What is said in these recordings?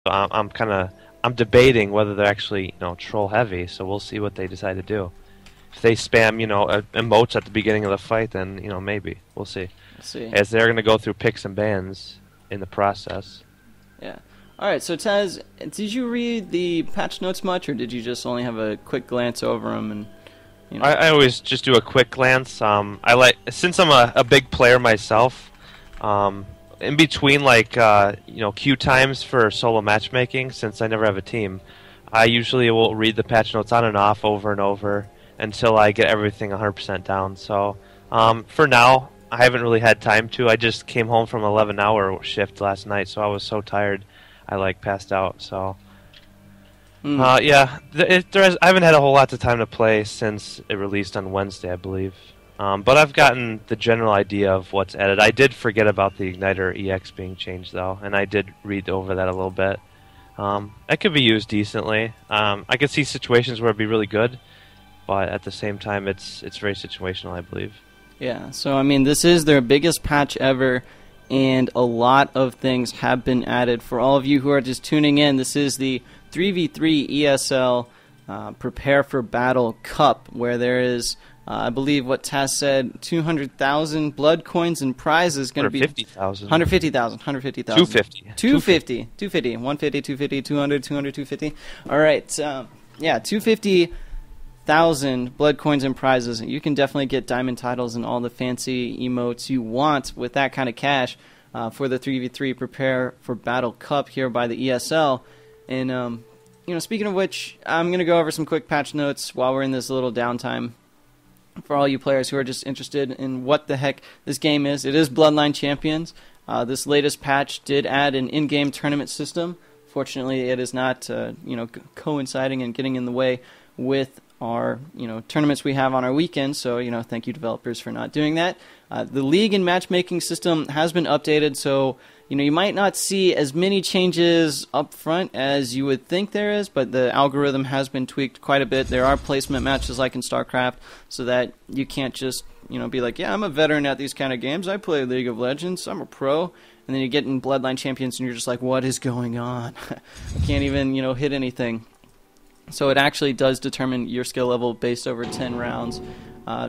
I'm debating whether they're actually troll heavy. So we'll see what they decide to do. If they spam emotes at the beginning of the fight, then maybe we'll see. We'll see. As they're going to go through picks and bans in the process. Yeah. All right. So Taz, did you read the patch notes much, or did you just only have a quick glance over them? And I always just do a quick glance. Since I'm a big player myself. In between queue times for solo matchmaking, since I never have a team, I usually will read the patch notes on and off over and over until I get everything 100% down. So for now, I haven't really had time to. I just came home from an 11-hour shift last night, so I was so tired I passed out. So yeah, I haven't had a whole lot of time to play since it released on Wednesday, I believe. But I've gotten the general idea of what's added. I did forget about the Igniter EX being changed, though, and I did read over that a little bit. It could be used decently. I could see situations where it'd be really good, but at the same time, it's very situational, I believe. Yeah, so, I mean, this is their biggest patch ever, and a lot of things have been added. For all of you who are just tuning in, this is the 3v3 ESL Prepare for Battle Cup, where there is... I believe what Taz said, 200,000 blood coins and prizes going to be 150,000. 150,000. 250. 250. 250. 150, 250, 200, 200, 250. All right. Yeah, 250,000 blood coins and prizes. You can definitely get diamond titles and all the fancy emotes you want with that kind of cash for the 3v3 Prepare for Battle Cup here by the ESL. And, speaking of which, I'm going to go over some quick patch notes while we're in this little downtime. For all you players who are just interested in what the heck this game is, it is Bloodline Champions. This latest patch did add an in-game tournament system. Fortunately, it is not, coinciding and getting in the way with our, tournaments we have on our weekends. So, thank you developers for not doing that. The league and matchmaking system has been updated, so you might not see as many changes up front as you would think there is, but the algorithm has been tweaked quite a bit. There are placement matches like in StarCraft, so that you can't just be like, yeah, I'm a veteran at these kind of games. I play League of Legends. I'm a pro. And then you get in Bloodline Champions and you're just like, what is going on? I can't even hit anything. So it actually does determine your skill level based over 10 rounds.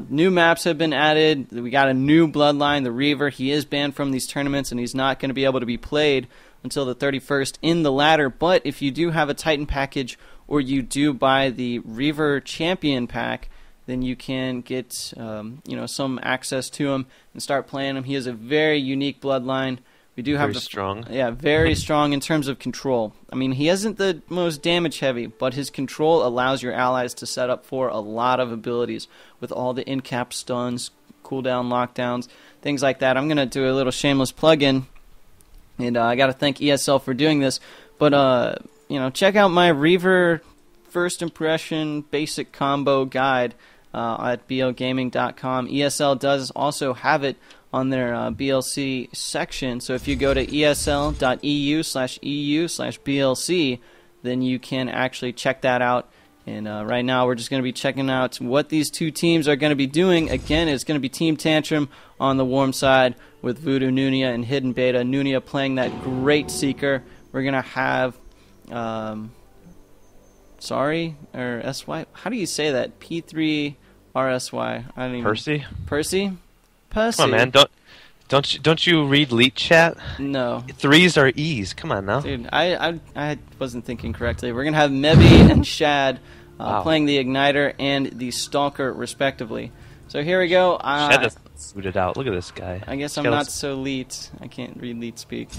New maps have been added. We got a new Bloodline, the Reaver. He is banned from these tournaments, and he's not going to be able to be played until the 31st in the ladder. But if you do have a Titan package or you do buy the Reaver Champion pack, then you can get some access to him and start playing him. He is a very unique Bloodline. We do have very strong. Yeah, very strong in terms of control. I mean, he isn't the most damage heavy, but his control allows your allies to set up for a lot of abilities with all the in-cap stuns, cooldown lockdowns, things like that. I'm going to do a little shameless plug-in, and I got to thank ESL for doing this. But, check out my Reaver First Impression Basic Combo Guide at blgaming.com. ESL does also have it on their BLC section. So if you go to esl.eu/EU/BLC, then you can actually check that out. And right now we're just going to be checking out what these two teams are going to be doing. Again, it's going to be Team Tantrum on the warm side with Voodoo Nunia and Hidden Beta. Nunia playing that great Seeker. We're going to have... SY? How do you say that? P3RSY. I don't even... Percy? Percy? Come on, man. Don't you read Leet Chat? No. Threes are E's. Come on now. Dude, I wasn't thinking correctly. We're going to have Mebi and Shad playing the Igniter and the Stalker, respectively. So here we go. Shad doesn't suit it out. Look at this guy. I guess I'm not so Leet. I can't read Leet speak.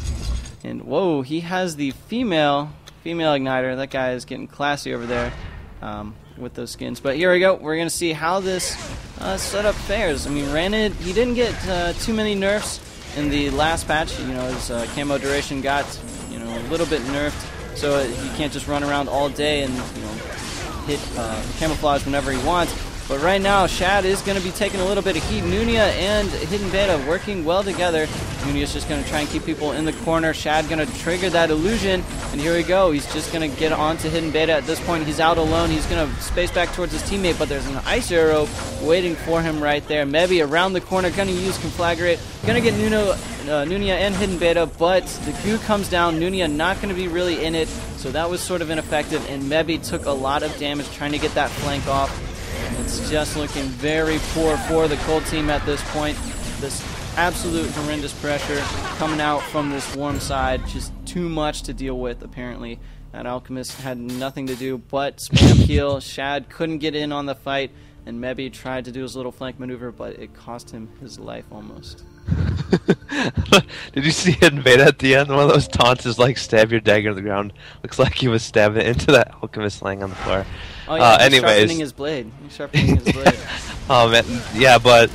And, whoa, he has the female Igniter. That guy is getting classy over there. With those skins. But here we go. We're going to see how this setup fares. I mean, Ranid, he didn't get too many nerfs in the last patch. His camo duration got, a little bit nerfed. So he can't just run around all day and, hit camouflage whenever he wants. But right now, Shad is going to be taking a little bit of heat. Nunia and Hidden Beta working well together. Nunia's just going to try and keep people in the corner. Shad going to trigger that illusion. And here we go. He's just going to get onto Hidden Beta at this point. He's out alone. He's going to space back towards his teammate, but there's an ice arrow waiting for him right there. Mebi around the corner, going to use Conflagrate. Going to get Nunia and Hidden Beta, but the goo comes down. Nunia not going to be really in it, so that was sort of ineffective, and Mebi took a lot of damage trying to get that flank off. It's just looking very poor for the Cold team at this point. This absolute horrendous pressure coming out from this warm side, just too much to deal with apparently. That Alchemist had nothing to do but spam heal. Shad couldn't get in on the fight, and Mebi tried to do his little flank maneuver, but it cost him his life almost. Did you see Hidden Beta at the end? One of those taunts is like stab your dagger in the ground. Looks like he was stabbing it into that Alchemist laying on the floor. Oh yeah, he's anyways. sharpening his blade. He's sharpening his blade. Oh man, yeah, but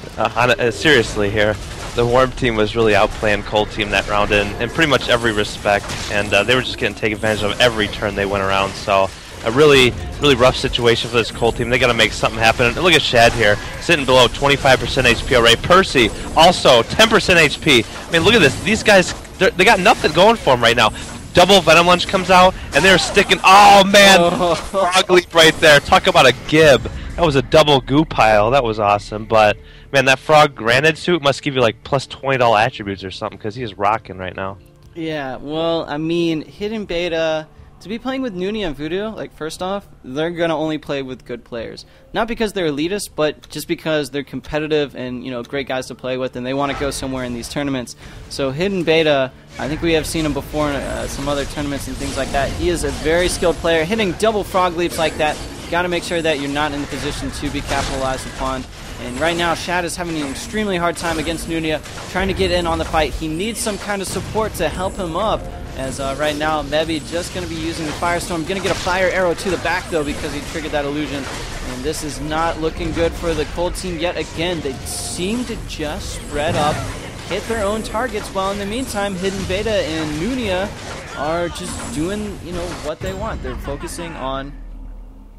seriously here, the Warm team was really outplaying Cold team that round in pretty much every respect, and they were just getting taken advantage of every turn they went around. So a really rough situation for this Cold team. They got to make something happen. And look at Shad here, sitting below 25% HP already. Percy also 10% HP. I mean, look at this. These guys, they got nothing going for them right now. Double Venom Lunge comes out, and they're sticking. Oh man, Frog Leap right there. Talk about a gib. That was a double goo pile. That was awesome. But man, that Frog Granite suit must give you like plus $20 attributes or something, because he is rocking right now. Yeah, well, I mean, Hidden Beta, to be playing with Nunia and Voodoo, like, first off, they're going to only play with good players. Not because they're elitist, but just because they're competitive and, you know, great guys to play with, and they want to go somewhere in these tournaments. So Hidden Beta, I think we have seen him before in some other tournaments and things like that. He is a very skilled player. Hitting double frog leaps like that, got to make sure that you're not in the position to be capitalized upon. And right now, Shad is having an extremely hard time against Nunia, trying to get in on the fight. He needs some kind of support to help him up. As right now, Mebi just going to be using the Firestorm. Going to get a fire arrow to the back, though, because he triggered that illusion. And this is not looking good for the Cold team yet again. They seem to just spread up, hit their own targets, while in the meantime, Hidden Beta and Nunia are just doing, you know, what they want. They're focusing on,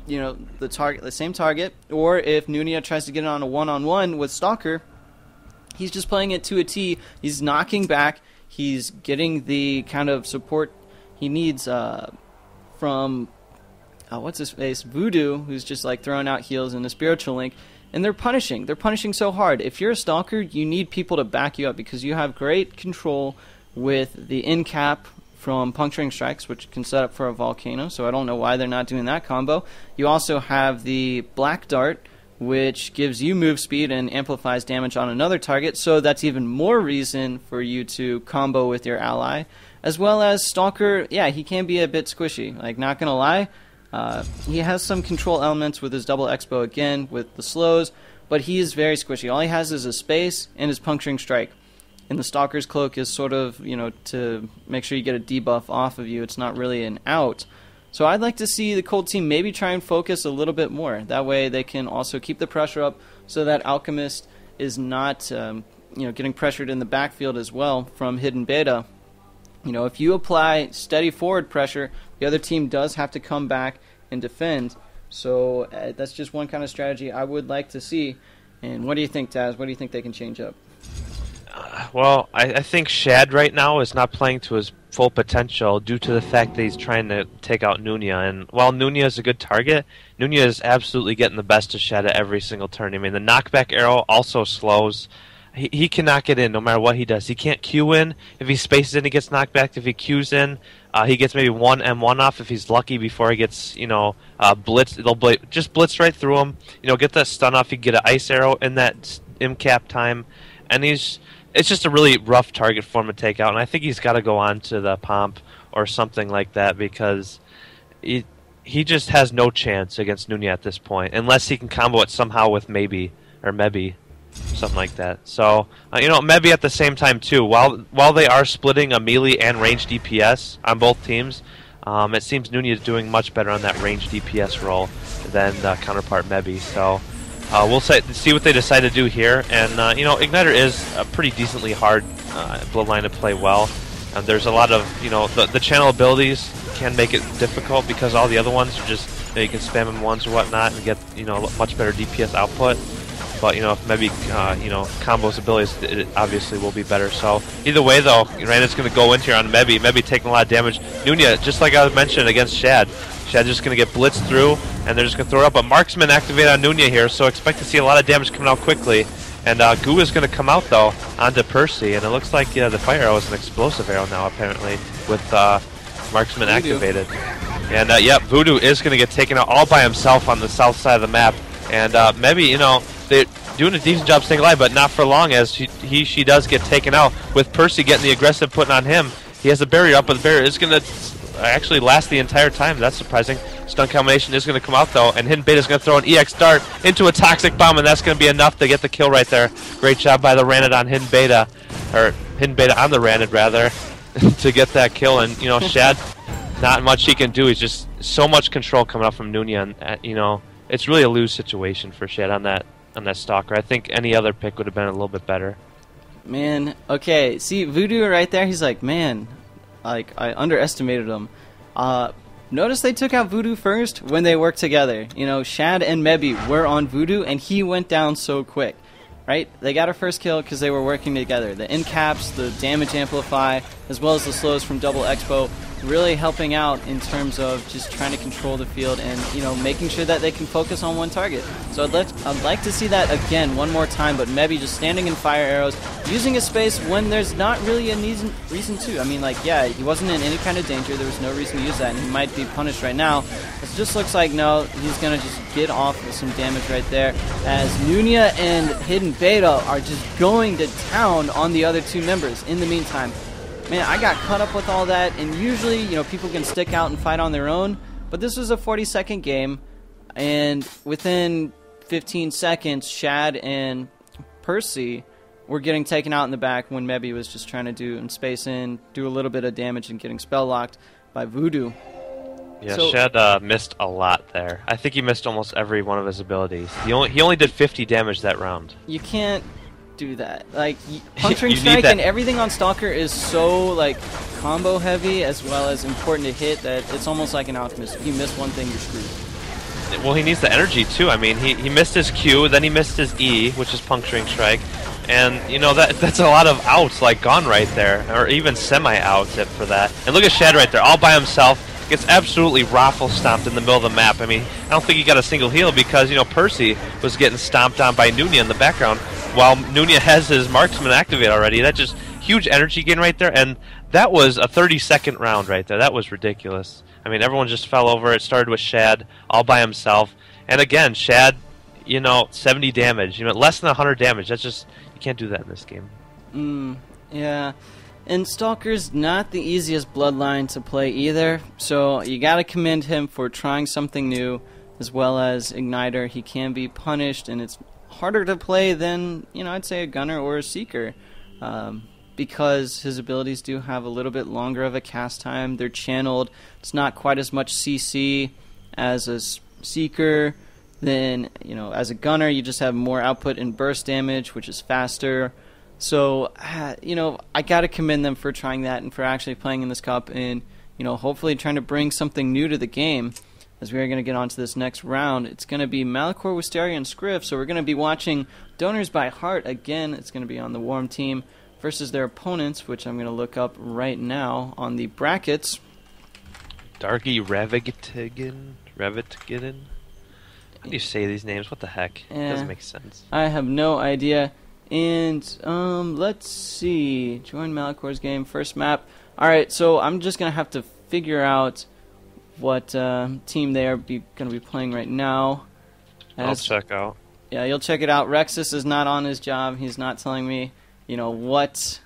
you know, the same target. Or if Nunia tries to get it on a one-on-one with Stalker, he's just playing it to a T. He's knocking back. He's getting the kind of support he needs from, what's his face, Voodoo, who's just like throwing out heals in the Spiritual Link. And they're punishing. They're punishing so hard. If you're a Stalker, you need people to back you up because you have great control with the in cap from Puncturing Strikes, which can set up for a Volcano, so I don't know why they're not doing that combo. You also have the Black Dart, which gives you move speed and amplifies damage on another target, so that's even more reason for you to combo with your ally. As well as Stalker, yeah, he can be a bit squishy, like, not gonna lie. He has some control elements with his double expo again, with the slows, but he is very squishy. All he has is a space and his Puncturing Strike. And the Stalker's Cloak is sort of, you know, to make sure you get a debuff off of you. It's not really an out. So I'd like to see the Cold team maybe try and focus a little bit more. That way they can also keep the pressure up so that Alchemist is not, you know, getting pressured in the backfield as well from Hidden Beta. You know, if you apply steady forward pressure, the other team does have to come back and defend. So that's just one kind of strategy I would like to see. And what do you think, Taz? What do you think they can change up? Well, I think Shad right now is not playing to his full potential due to the fact that he's trying to take out Nunia. And while Nunia is a good target, Nunia is absolutely getting the best of Shad at every single turn. I mean, the knockback arrow also slows. He cannot get in no matter what he does. He can't Q in. If he spaces in, he gets knocked back. If he Qs in, he gets maybe one M1 off if he's lucky before he gets, you know, blitzed. They'll just blitz right through him. You know, get that stun off. You get an ice arrow in that MCAP time. And it's just a really rough target for him to take out. And I think he's got to go on to the Pomp or something like that because he just has no chance against Nunia at this point. Unless he can combo it somehow with Mebi. Something like that. So, you know, Mebi at the same time, too. While they are splitting a melee and range DPS on both teams, it seems Nunia is doing much better on that range DPS role than the counterpart Mebi. So, we'll see what they decide to do here. And, you know, Igniter is a pretty decently hard Bloodline to play well. And there's a lot of, you know, the channel abilities can make it difficult because all the other ones are just, you know, you can spam them once or whatnot and get, you know, much better DPS output. But, you know, if maybe, you know, combos abilities, it obviously will be better. So, either way, though, Randall's going to go in here on Mebi. Mebi taking a lot of damage. Nunia, just like I mentioned against Shad. Shad's just going to get blitzed through, and they're just going to throw it up. But Marksman activate on Nunia here, so expect to see a lot of damage coming out quickly. And Goo is going to come out, though, onto Percy, and it looks like the fire arrow is an explosive arrow now, apparently, with Marksman activated. And, yep, Voodoo is going to get taken out all by himself on the south side of the map. And maybe, you know, they're doing a decent job staying alive, but not for long, as she does get taken out. With Percy getting the aggressive putting on him, he has a barrier up, but the barrier is going to actually last the entire time. That's surprising. Stun combination is going to come out, though, and Hidden Beta is going to throw an EX dart into a Toxic Bomb, and that's going to be enough to get the kill right there. Great job by the Ranid on Hidden Beta, or Hidden Beta on the Ranid, rather, to get that kill. And, you know, Shad, not much he can do. He's just so much control coming up from Nunya, and, you know, it's really a lose situation for Shad on that Stalker. I think any other pick would have been a little bit better. Man, okay, see, Voodoo right there, he's like, man, like, I underestimated him. Notice they took out Voodoo first when they worked together. You know, Shad and Mebi were on Voodoo, and he went down so quick, right? They got a first kill because they were working together. The end caps, the damage amplify, as well as the slows from Double Expo, really helping out in terms of just trying to control the field and, you know, making sure that they can focus on one target. So I'd like to see that again one more time, but Mebi just standing in fire arrows, using his space when there's not really a reason to. I mean, like, yeah, he wasn't in any kind of danger. There was no reason to use that, and he might be punished right now. It just looks like, no, he's going to just get off with some damage right there, as Nunya and Hidden Beta are just going to town on the other two members in the meantime. Man, I got caught up with all that, and usually, you know, people can stick out and fight on their own, but this was a 40-second game, and within 15 seconds, Shad and Percy were getting taken out in the back when Mebi was just trying to do space in, do a little bit of damage, and getting spell locked by Voodoo. Yeah, so, Shad missed a lot there. I think he missed almost every one of his abilities. He only did 50 damage that round. You can't do that. Like, Puncturing Strike and everything on Stalker is so, like, combo heavy as well as important to hit that it's almost like an Alchemist. If you miss one thing, you're screwed. Well, he needs the energy too. I mean, he missed his Q, then he missed his E, which is Puncturing Strike, and, you know, that's a lot of outs, like, gone right there, or even semi-outs for that. And look at Shad right there, all by himself. Gets absolutely raffle stomped in the middle of the map. I mean, I don't think he got a single heal because, you know, Percy was getting stomped on by Nunya in the background while Nunya has his Marksman activated already. That's just huge energy gain right there, and that was a 30-second round right there. That was ridiculous. I mean, everyone just fell over. It started with Shad all by himself. And again, Shad, you know, 70 damage. You know, less than 100 damage. That's just, you can't do that in this game. Yeah. And Stalker's not the easiest bloodline to play either, so you gotta commend him for trying something new, as well as Igniter. He can be punished, and it's harder to play than, you know, I'd say a Gunner or a Seeker, because his abilities do have a little bit longer of a cast time. They're channeled. It's not quite as much CC as a Seeker. Then, you know, as a Gunner, you just have more output in burst damage, which is faster. So, you know, I got to commend them for trying that and for actually playing in this cup and, you know, hopefully trying to bring something new to the game as we are going to get on to this next round. It's going to be Malachor, Wisteria, and Scriff, so we're going to be watching Donors by Heart again. It's going to be on the Warm team versus their opponents, which I'm going to look up right now on the brackets. Darky Revitigan? How do you say these names? What the heck? It doesn't make sense. I have no idea. And, let's see. Join Malachor's game. First map. Alright, so I'm just going to have to figure out what team they are going to be playing right now. I'll check out. Yeah, you'll check it out. Rexus is not on his job. He's not telling me, you know, what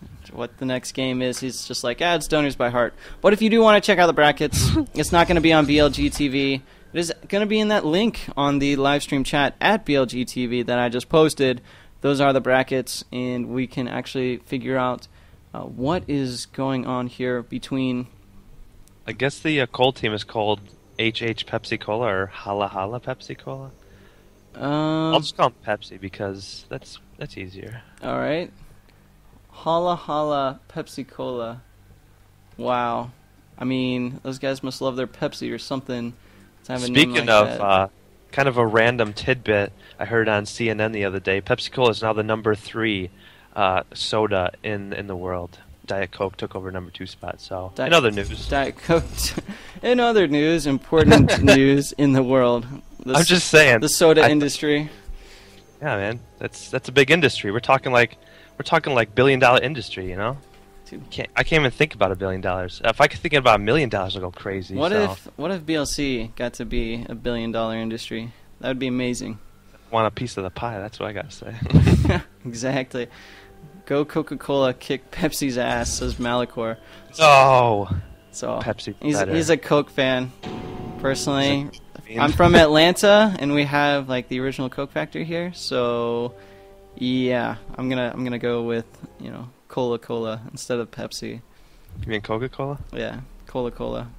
the next game is. He's just like, it's Donors by Heart. But if you do want to check out the brackets, it's not going to be on BLG TV. It is going to be in that link on the live stream chat at BLG TV that I just posted. Those are the brackets, and we can actually figure out what is going on here between... I guess the cold team is called HH Pepsi Cola or Hala Hala Pepsi Cola. I'll just call them Pepsi because that's easier. All right. Hala Hala Pepsi Cola. Wow. I mean, those guys must love their Pepsi or something. To have a name like that. Kind of a random tidbit I heard on CNN the other day. Pepsi Cola is now the number 3 soda in the world. Diet Coke took over number 2 spot. So in other news, Diet Coke. In other news, important news in the world. I'm just saying the soda industry. Yeah, man, that's a big industry. We're talking like $1 billion industry, you know. Dude. I can't even think about $1 billion. If I could think about $1 million, I'll go crazy. What if BLC got to be $1 billion industry? That would be amazing. Want a piece of the pie? That's what I gotta say. Exactly. Go Coca-Cola, kick Pepsi's ass, says Malachor. Oh, so Pepsi. He's a Coke fan. Personally, I'm from Atlanta, and we have like the original Coke factory here. So, yeah, I'm gonna go with Cola instead of Pepsi. You mean Coca-Cola? Yeah, Cola.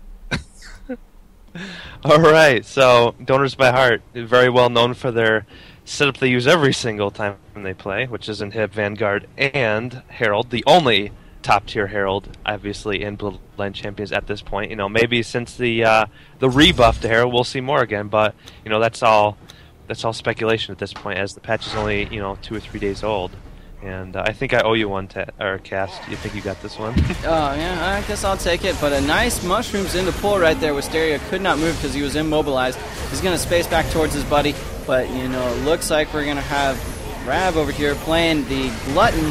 All right, so Donors by Heart, very well known for their setup they use every single time they play, which is Inhib, Vanguard, and Herald, the only top-tier Herald, obviously, in Bloodline Champions at this point. Maybe since the rebuff to Herald, we'll see more again, but, that's all speculation at this point, as the patch is only, 2 or 3 days old. And I think I owe you one, Cast. You think you got this one? Oh, yeah, I guess I'll take it. But a nice mushrooms into pull right there. Wisteria could not move because he was immobilized. He's going to space back towards his buddy. But, it looks like we're going to have Rav over here playing the Glutton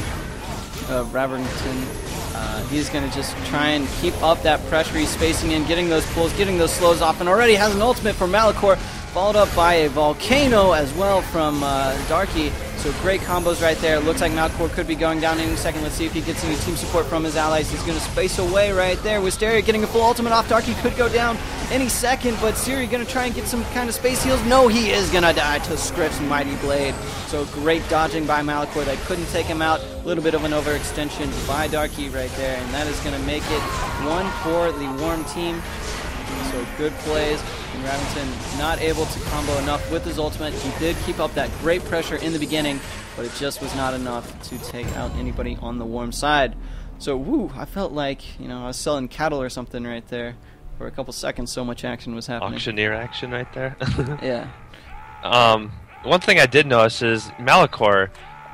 of Raverton. He's going to just try and keep up that pressure. He's spacing in, getting those pulls, getting those slows off, and already has an ultimate from Malachor, followed up by a Volcano as well from Darky. So great combos right there. Looks like Malachor could be going down any second. Let's see if he gets any team support from his allies. He's going to space away right there. Wisteria getting a full ultimate off. Darky could go down any second, but Siri going to try and get some kind of space heals. No, he is going to die to Script's Mighty Blade. So great dodging by Malachor. They couldn't take him out. A little bit of an overextension by Darky right there, and that is going to make it 1 for the Warm team. So good plays, and Raventon not able to combo enough with his ultimate. He did keep up that great pressure in the beginning, but it just was not enough to take out anybody on the Warm side. So, woo, I felt like, I was selling cattle or something right there. For a couple seconds, so much action was happening. Auctioneer action right there. Yeah. One thing I did notice is Malachor,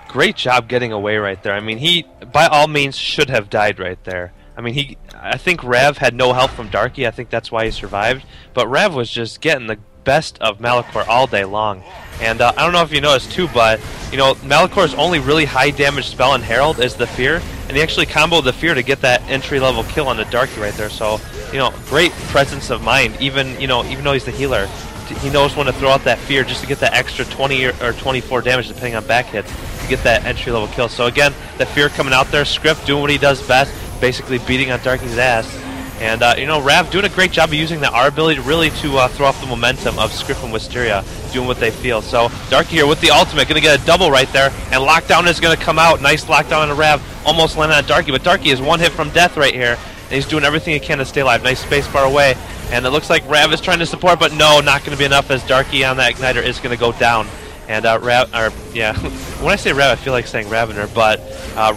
great job getting away right there. I mean, he, by all means, should have died right there. I think Rav had no help from Darky. I think that's why he survived. But Rav was just getting the best of Malachor all day long. And I don't know if you noticed too, but Malachor's only really high damage spell in Herald is the Fear, and he actually comboed the Fear to get that entry level kill on the Darky right there. So great presence of mind. Even though he's the healer, he knows when to throw out that Fear just to get that extra 20 or 24 damage depending on back hits to get that entry level kill. So again, the Fear coming out there, Script doing what he does best, basically beating on Darky's ass. And, Rav doing a great job of using the R ability really to throw off the momentum of Script and Wisteria doing what they feel. So, Darky here with the ultimate, going to get a double right there, and Lockdown is going to come out. Nice lockdown on Rav, almost landed on Darky, but Darky is one hit from death right here, and he's doing everything he can to stay alive. Nice space bar away, and it looks like Rav is trying to support, but no, not going to be enough, as Darky on that Igniter is going to go down. And when I say Rav, I feel like saying Ravener, but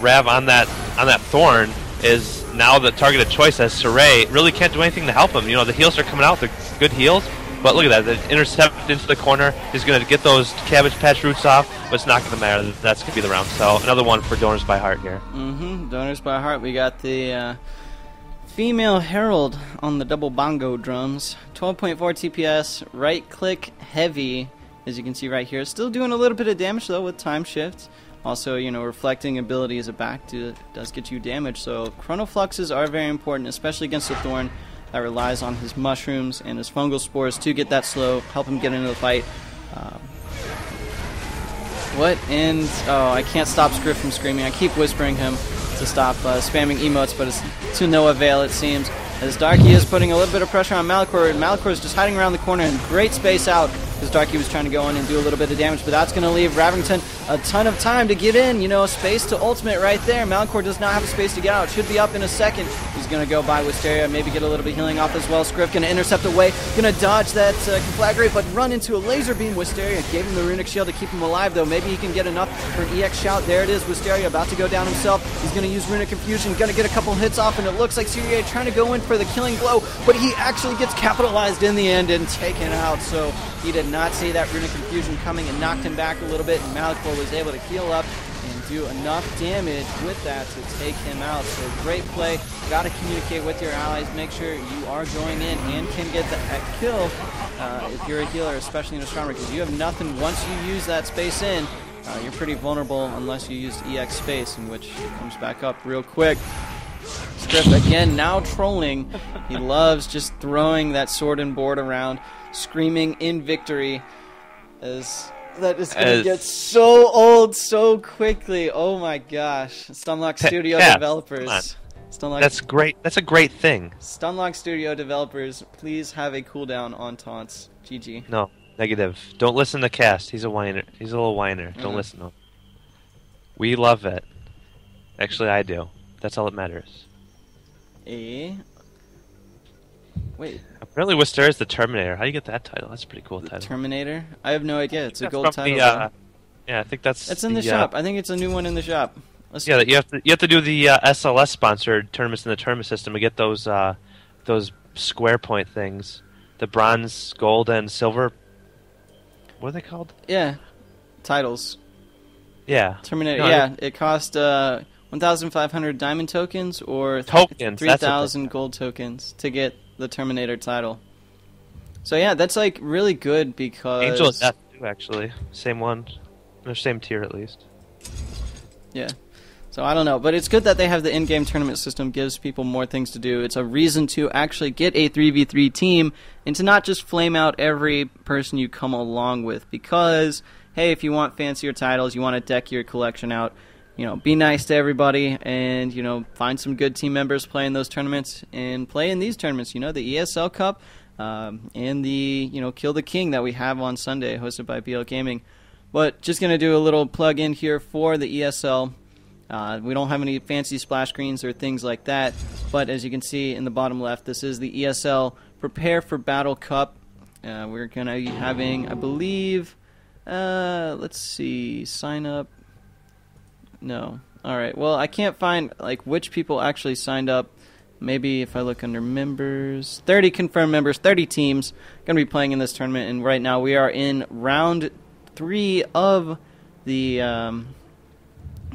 Rav on that Thorn is now the targeted choice, as Saray really can't do anything to help him. The heals are coming out, they're good heals, but look at that, the intercept into the corner. He's going to get those Cabbage Patch roots off, but it's not going to matter. That's going to be the round. So another one for Donors by Heart here. Donors by Heart. We got the female Herald on the double bongo drums. 12.4 TPS, right click heavy, as you can see right here. Still doing a little bit of damage though with time shift. Also, reflecting ability as a back does get you damage, so chronofluxes are very important, especially against a Thorn that relies on his mushrooms and his fungal spores to get that slow, help him get into the fight. I can't stop Script from screaming. I keep whispering him to stop spamming emotes, but it's to no avail, it seems, as Darky is putting a little bit of pressure on Malachor, and Malachor is just hiding around the corner and great space out, because Darky was trying to go in and do a little bit of damage, but that's going to leave Raventon a ton of time to get in. Space to ultimate right there. Malachor does not have a space to get out. Should be up in a second. He's going to go by Wisteria, maybe get a little bit of healing off as well. Script going to intercept away, going to dodge that conflagrate, but run into a laser beam. Wisteria gave him the runic shield to keep him alive, though. Maybe he can get enough for an EX shout. There it is. Wisteria about to go down himself. He's going to use runic confusion, going to get a couple hits off, and it looks like Syria trying to go in for the killing blow, but he actually gets capitalized in the end and taken out. So he did not see that runic confusion coming and knocked him back a little bit, and Malachor was able to heal up and do enough damage with that to take him out. So great play. Got to communicate with your allies. Make sure you are going in and can get that kill if you're a healer, especially in a Astronomer, because you have nothing once you use that space in. you're pretty vulnerable unless you used EX space, in which it comes back up real quick. Script again, now trolling. He loves just throwing that sword and board around, screaming in victory. As that is going to get so old so quickly. Oh my gosh. Stunlock Studio developers. That's great. That's a great thing. Stunlock Studio developers, please have a cooldown on taunts. GG. No, negative. Don't listen to Cast. He's a whiner. He's a little whiner. Don't listen to him. We love it. Actually, I do. That's all that matters. Wait. Apparently, Wisteria is the Terminator. How do you get that title? That's a pretty cool title. Terminator? I have no idea. It's a gold title. Yeah, I think that's. It's in the shop. I think it's a new one in the shop. Yeah, you have to do the SLS sponsored tournaments in the tournament system to get those square point things, the bronze, gold, and silver. What are they called? Yeah, titles. Yeah, Terminator. No, yeah, it cost 1,500 diamond tokens or 3,000 gold tokens to get the Terminator title. So yeah, that's like really good because Angel of Death too, actually, same one, or same tier at least. Yeah. So I don't know, but it's good that they have the in-game tournament system, gives people more things to do. It's a reason to actually get a 3v3 team and to not just flame out every person you come along with because, hey, if you want fancier titles, you want to deck your collection out, be nice to everybody and, find some good team members play in those tournaments and play in these tournaments, the ESL Cup and the, Kill the King that we have on Sunday hosted by BL Gaming. But just going to do a little plug in here for the ESL. We don't have any fancy splash screens or things like that, but as you can see in the bottom left, this is the ESL Prepare for Battle Cup. We're going to be having, I believe, let's see, sign up. No. All right. Well, I can't find which people actually signed up. Maybe if I look under members, 30 confirmed members, 30 teams going to be playing in this tournament, and right now we are in round 3 of the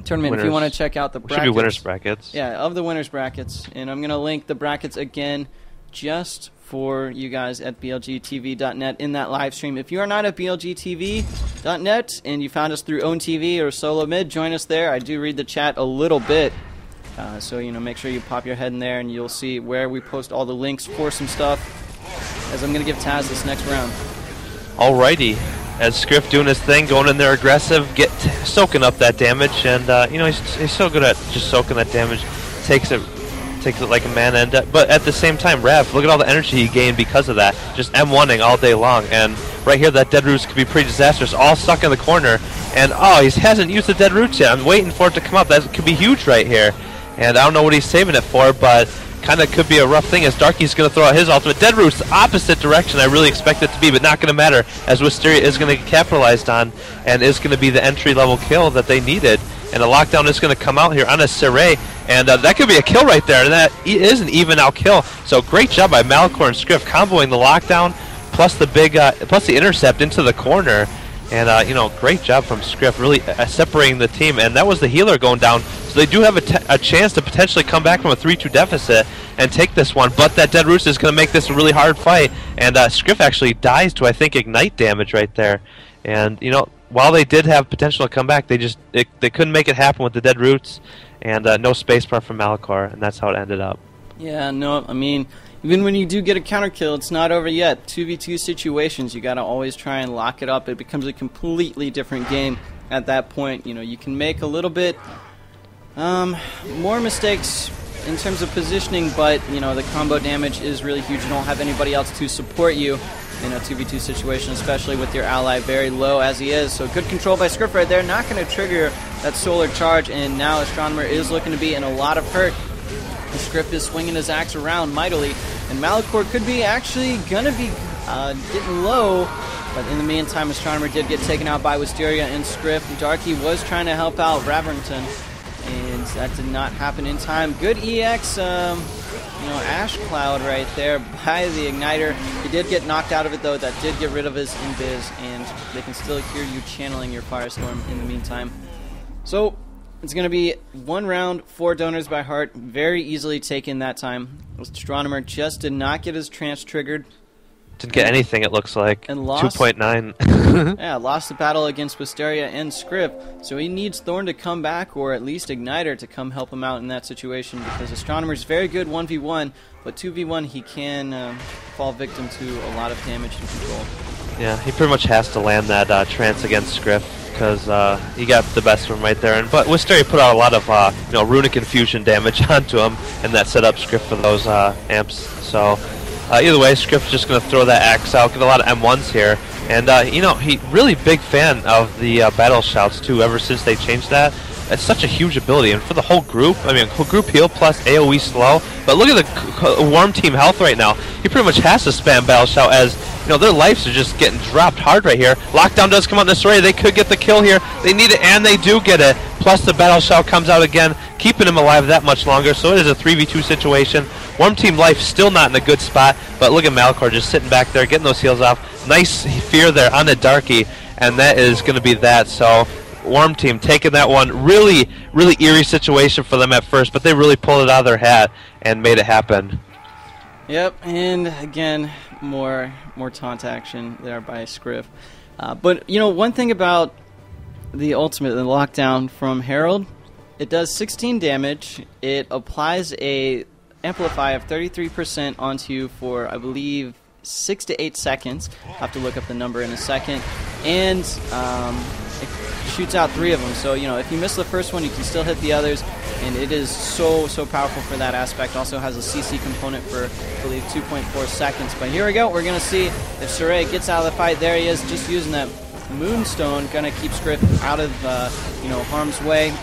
tournament. Winners. If you want to check out the brackets. Should be winners brackets. Yeah, of the winners brackets. And I'm going to link the brackets again just for you guys at blgtv.net in that live stream. If you are not at blgtv.net and you found us through OwnTV or Solo Mid, join us there. I do read the chat a little bit. So, make sure you pop your head in there and you'll see where we post all the links for some stuff. As I'm going to give Taz this next round. Alrighty. As Scriff doing his thing, going in there aggressive, soaking up that damage, and he's so good at just soaking that damage. Takes it like a man, but at the same time, Rav, look at all the energy he gained because of that. Just M1ing all day long, and right here, that dead roots could be pretty disastrous. All stuck in the corner, and he hasn't used the dead roots yet. I'm waiting for it to come up. That could be huge right here, and I don't know what he's saving it for, but kind of could be a rough thing as Darky's going to throw out his ultimate. Dead Root's the opposite direction I really expect it to be, but not going to matter as Wisteria is going to get capitalized on and is going to be the entry-level kill that they needed. And a lockdown is going to come out here on a Saray, and that could be a kill right there, and that is an even-out kill. So great job by Malcor and Scriff comboing the lockdown plus the big plus the intercept into the corner. And, great job from Scriff, really separating the team. And that was the healer going down. So they do have a chance to potentially come back from a 3-2 deficit and take this one. But that Dead Roost is going to make this a really hard fight. And Scriff actually dies to, I think, ignite damage right there. And, while they did have potential to come back, they couldn't make it happen with the Dead Roots. And no spacebar from Malcor. And that's how it ended up. Yeah, no, I mean, even when you do get a counter kill, it's not over yet. 2v2 situations, you got to always try and lock it up. It becomes a completely different game at that point. You can make a little bit more mistakes in terms of positioning, but, the combo damage is really huge. You don't have anybody else to support you in a 2v2 situation, especially with your ally very low as he is. So good control by Scriff right there. Not going to trigger that solar charge, and now Astronomer is looking to be in a lot of hurt. Scriff is swinging his axe around mightily, and Malcor could be actually going to be getting low, but in the meantime, Astronomer did get taken out by Wisteria and Scriff. Darky was trying to help out Ravington, and that did not happen in time. Good EX, Ash Cloud right there by the Igniter. He did get knocked out of it, though. That did get rid of his invis, and they can still hear you channeling your Firestorm in the meantime. So it's going to be 1 round, 4 donors by heart. Very easily taken that time. Astronomer just did not get his trance triggered. Didn't get anything, it looks like. And lost. 2.9. Yeah, lost the battle against Wisteria and Scriff, so he needs Thorn to come back, or at least Igniter to come help him out in that situation, because Astronomer's very good 1v1, but 2v1 he can fall victim to a lot of damage and control. Yeah, he pretty much has to land that trance against Scriff, because he got the best of him right there. But Wisteria put out a lot of runic infusion damage onto him, and that set up Scriff for those amps. So either way, Scriff's just going to throw that axe out, get a lot of M1s here. And, he really big fan of the battle shouts, too, ever since they changed that. It's such a huge ability, and for the whole group, group heal plus AoE slow. But look at the Worm team health right now. He pretty much has to spam battle shout, as their lives are just getting dropped hard right here. Lockdown does come out in this array. They could get the kill here. They need it, and they do get it. Plus the battle shout comes out again, keeping him alive that much longer. So it is a 3v2 situation. Worm team life still not in a good spot, but look at Malcor just sitting back there, getting those heals off. Nice fear there on the Darky, and that is going to be that. So Worm team taking that one. Really, really eerie situation for them at first, but they really pulled it out of their hat and made it happen. Yep, and again, more taunt action there by Scriff. But one thing about the ultimate, the lockdown from Herald, it does 16 damage. It applies a amplify of 33% onto you for, I believe, 6 to 8 seconds. I'll have to look up the number in a second. And it shoots out 3 of them. So, if you miss the first one, you can still hit the others. And it is so powerful for that aspect. Also has a CC component for, I believe, 2.4 seconds. But here we go. We're going to see if Saray gets out of the fight. There he is, just using that Moonstone. Going to keep Scriff out of, harm's way.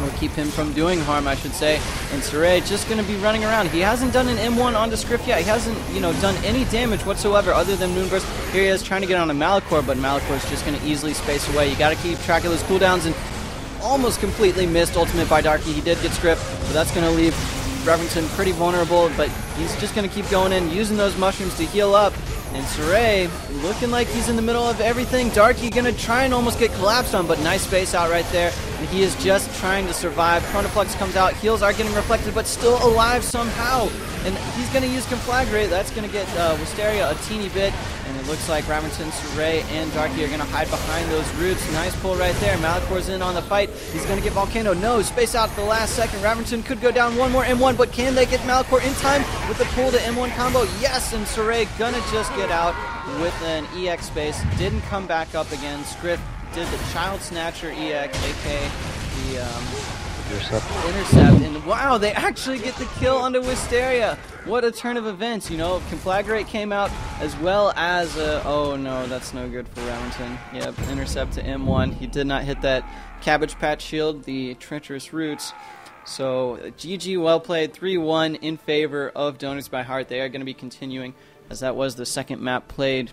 Or keep him from doing harm, I should say. And Saray just going to be running around. He hasn't done an M1 onto Scriff yet. He hasn't, done any damage whatsoever other than Moonburst. Here he is trying to get on a Malachor, but Malacor's just going to easily space away. You got to keep track of those cooldowns, and almost completely missed ultimate by Darky. He did get Scriff, but that's going to leave Reverton pretty vulnerable, but he's just going to keep going in, using those mushrooms to heal up. And Saray looking like he's in the middle of everything. Darky going to try and almost get collapsed on, but nice space out right there. And he is just trying to survive. Chronoflux comes out. Heals are getting reflected, but still alive somehow. And he's going to use Conflagrate. That's going to get Wisteria a teeny bit. And it looks like Ramerton, Saray, and Darky are going to hide behind those roots. Nice pull right there. Malacor's in on the fight. He's going to get Volcano. No, space out at the last second. Ramerton could go down one more M1, but can they get Malacor in time with the pull to M1 combo? Yes, and Saray going to just get out with an EX space. Didn't come back up again. Scriff did the Child Snatcher EX, aka the intercept, and wow, they actually get the kill onto Wisteria. What a turn of events, Conflagrate came out as well as oh no, that's no good for Remington. Yep, intercept to M1. He did not hit that Cabbage Patch Shield, the treacherous roots. So GG, well played, 3-1 in favor of Donors by Heart. They are going to be continuing, as that was the second map played.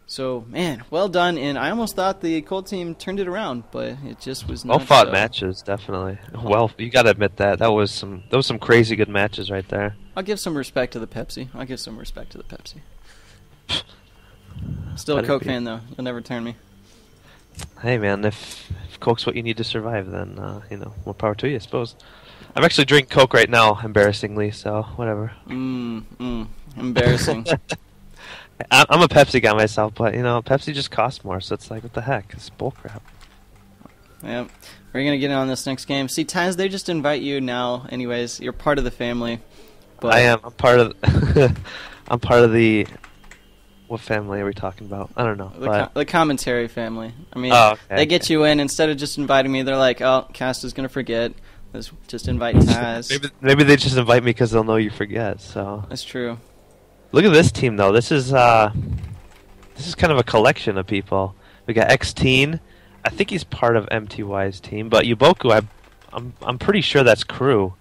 So, man, well done, and I almost thought the Cold team turned it around, but it just was not well-fought so. matches, definitely. Well, you got to admit that. That was some crazy good matches right there. I'll give some respect to the Pepsi. Still a Coke fan, though. You'll never turn me. Hey, man, if Coke's what you need to survive, then, more power to you, I suppose. I'm actually drinking Coke right now, embarrassingly, so whatever. Embarrassing. I'm a Pepsi guy myself, but, Pepsi just costs more, so it's like, what the heck? It's bullcrap. Yep. We're going to get in on this next game. See, Taz, they just invite you now anyways. You're part of the family. But I am. I'm part of I'm part of the... What family are we talking about? I don't know. The commentary family. I mean, they get you in. Instead of just inviting me, they're like, oh, Cast is going to forget. Let's just invite Taz. maybe they just invite me because they'll know you forget, so... That's true. Look at this team, though. This is kind of a collection of people. We got X-Teen. I think he's part of MTY's team, but Yuboku, I'm pretty sure that's Crew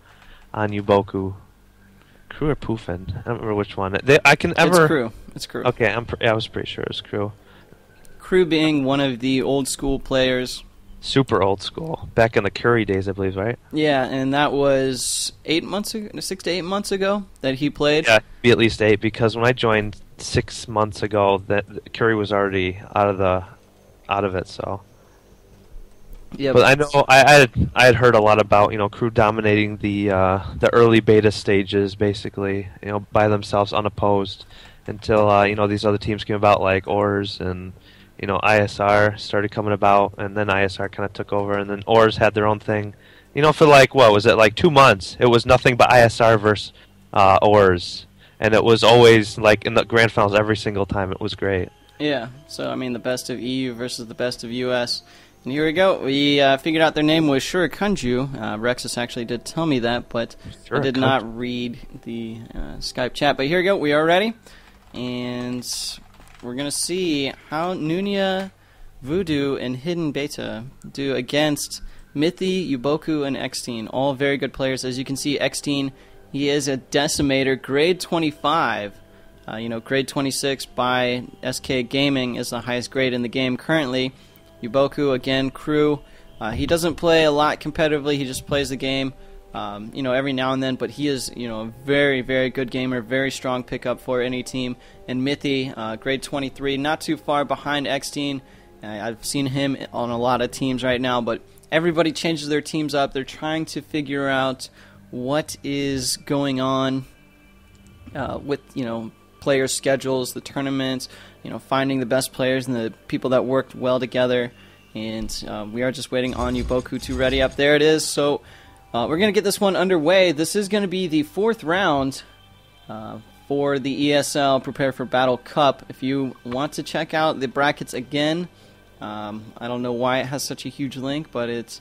on Yuboku. Crew or Poofin? I don't remember which one. It's Crew. Okay, I was pretty sure it was Crew. Crew being one of the old school players. Super old school. Back in the Curry days, I believe, right? Yeah, and that was 6 to 8 months ago that he played. Yeah, be at least 8, because when I joined 6 months ago, that Curry was already out of it. So. Yeah, but I know I had heard a lot about Crew dominating the early beta stages, basically, by themselves, unopposed, until you know, these other teams came about like Ors and, you know, ISR started coming about, and then ISR kind of took over, and then Ors had their own thing. You know, for like, what was it, like 2 months? It was nothing but ISR versus Ors, and it was always like in the grand finals every single time. It was great. Yeah, so I mean the best of EU versus the best of US. And here we go. We figured out their name was Shurikanju. Rexus actually did tell me that, but I did not read the Skype chat. But here we go. We are ready. And we're going to see how Nunya, Voodoo, and Hidden Beta do against Mithy, Yuboku, and Xteen. All very good players. As you can see, Xteen, he is a decimator, grade 25. Grade 26 by SK Gaming is the highest grade in the game currently. Yuboku, again, crew. He doesn't play a lot competitively. He just plays the game, every now and then. But he is, a very, very good gamer, very strong pickup for any team. And Mithy, grade 23, not too far behind Xteen. I've seen him on a lot of teams right now, but everybody changes their teams up. They're trying to figure out what is going on with, player schedules, the tournaments, finding the best players and the people that worked well together. And we are just waiting on Yuboku to ready up. There it is. So we're going to get this one underway. This is going to be the 4th round for the ESL Prepare for Battle Cup. If you want to check out the brackets again, I don't know why it has such a huge link, but it's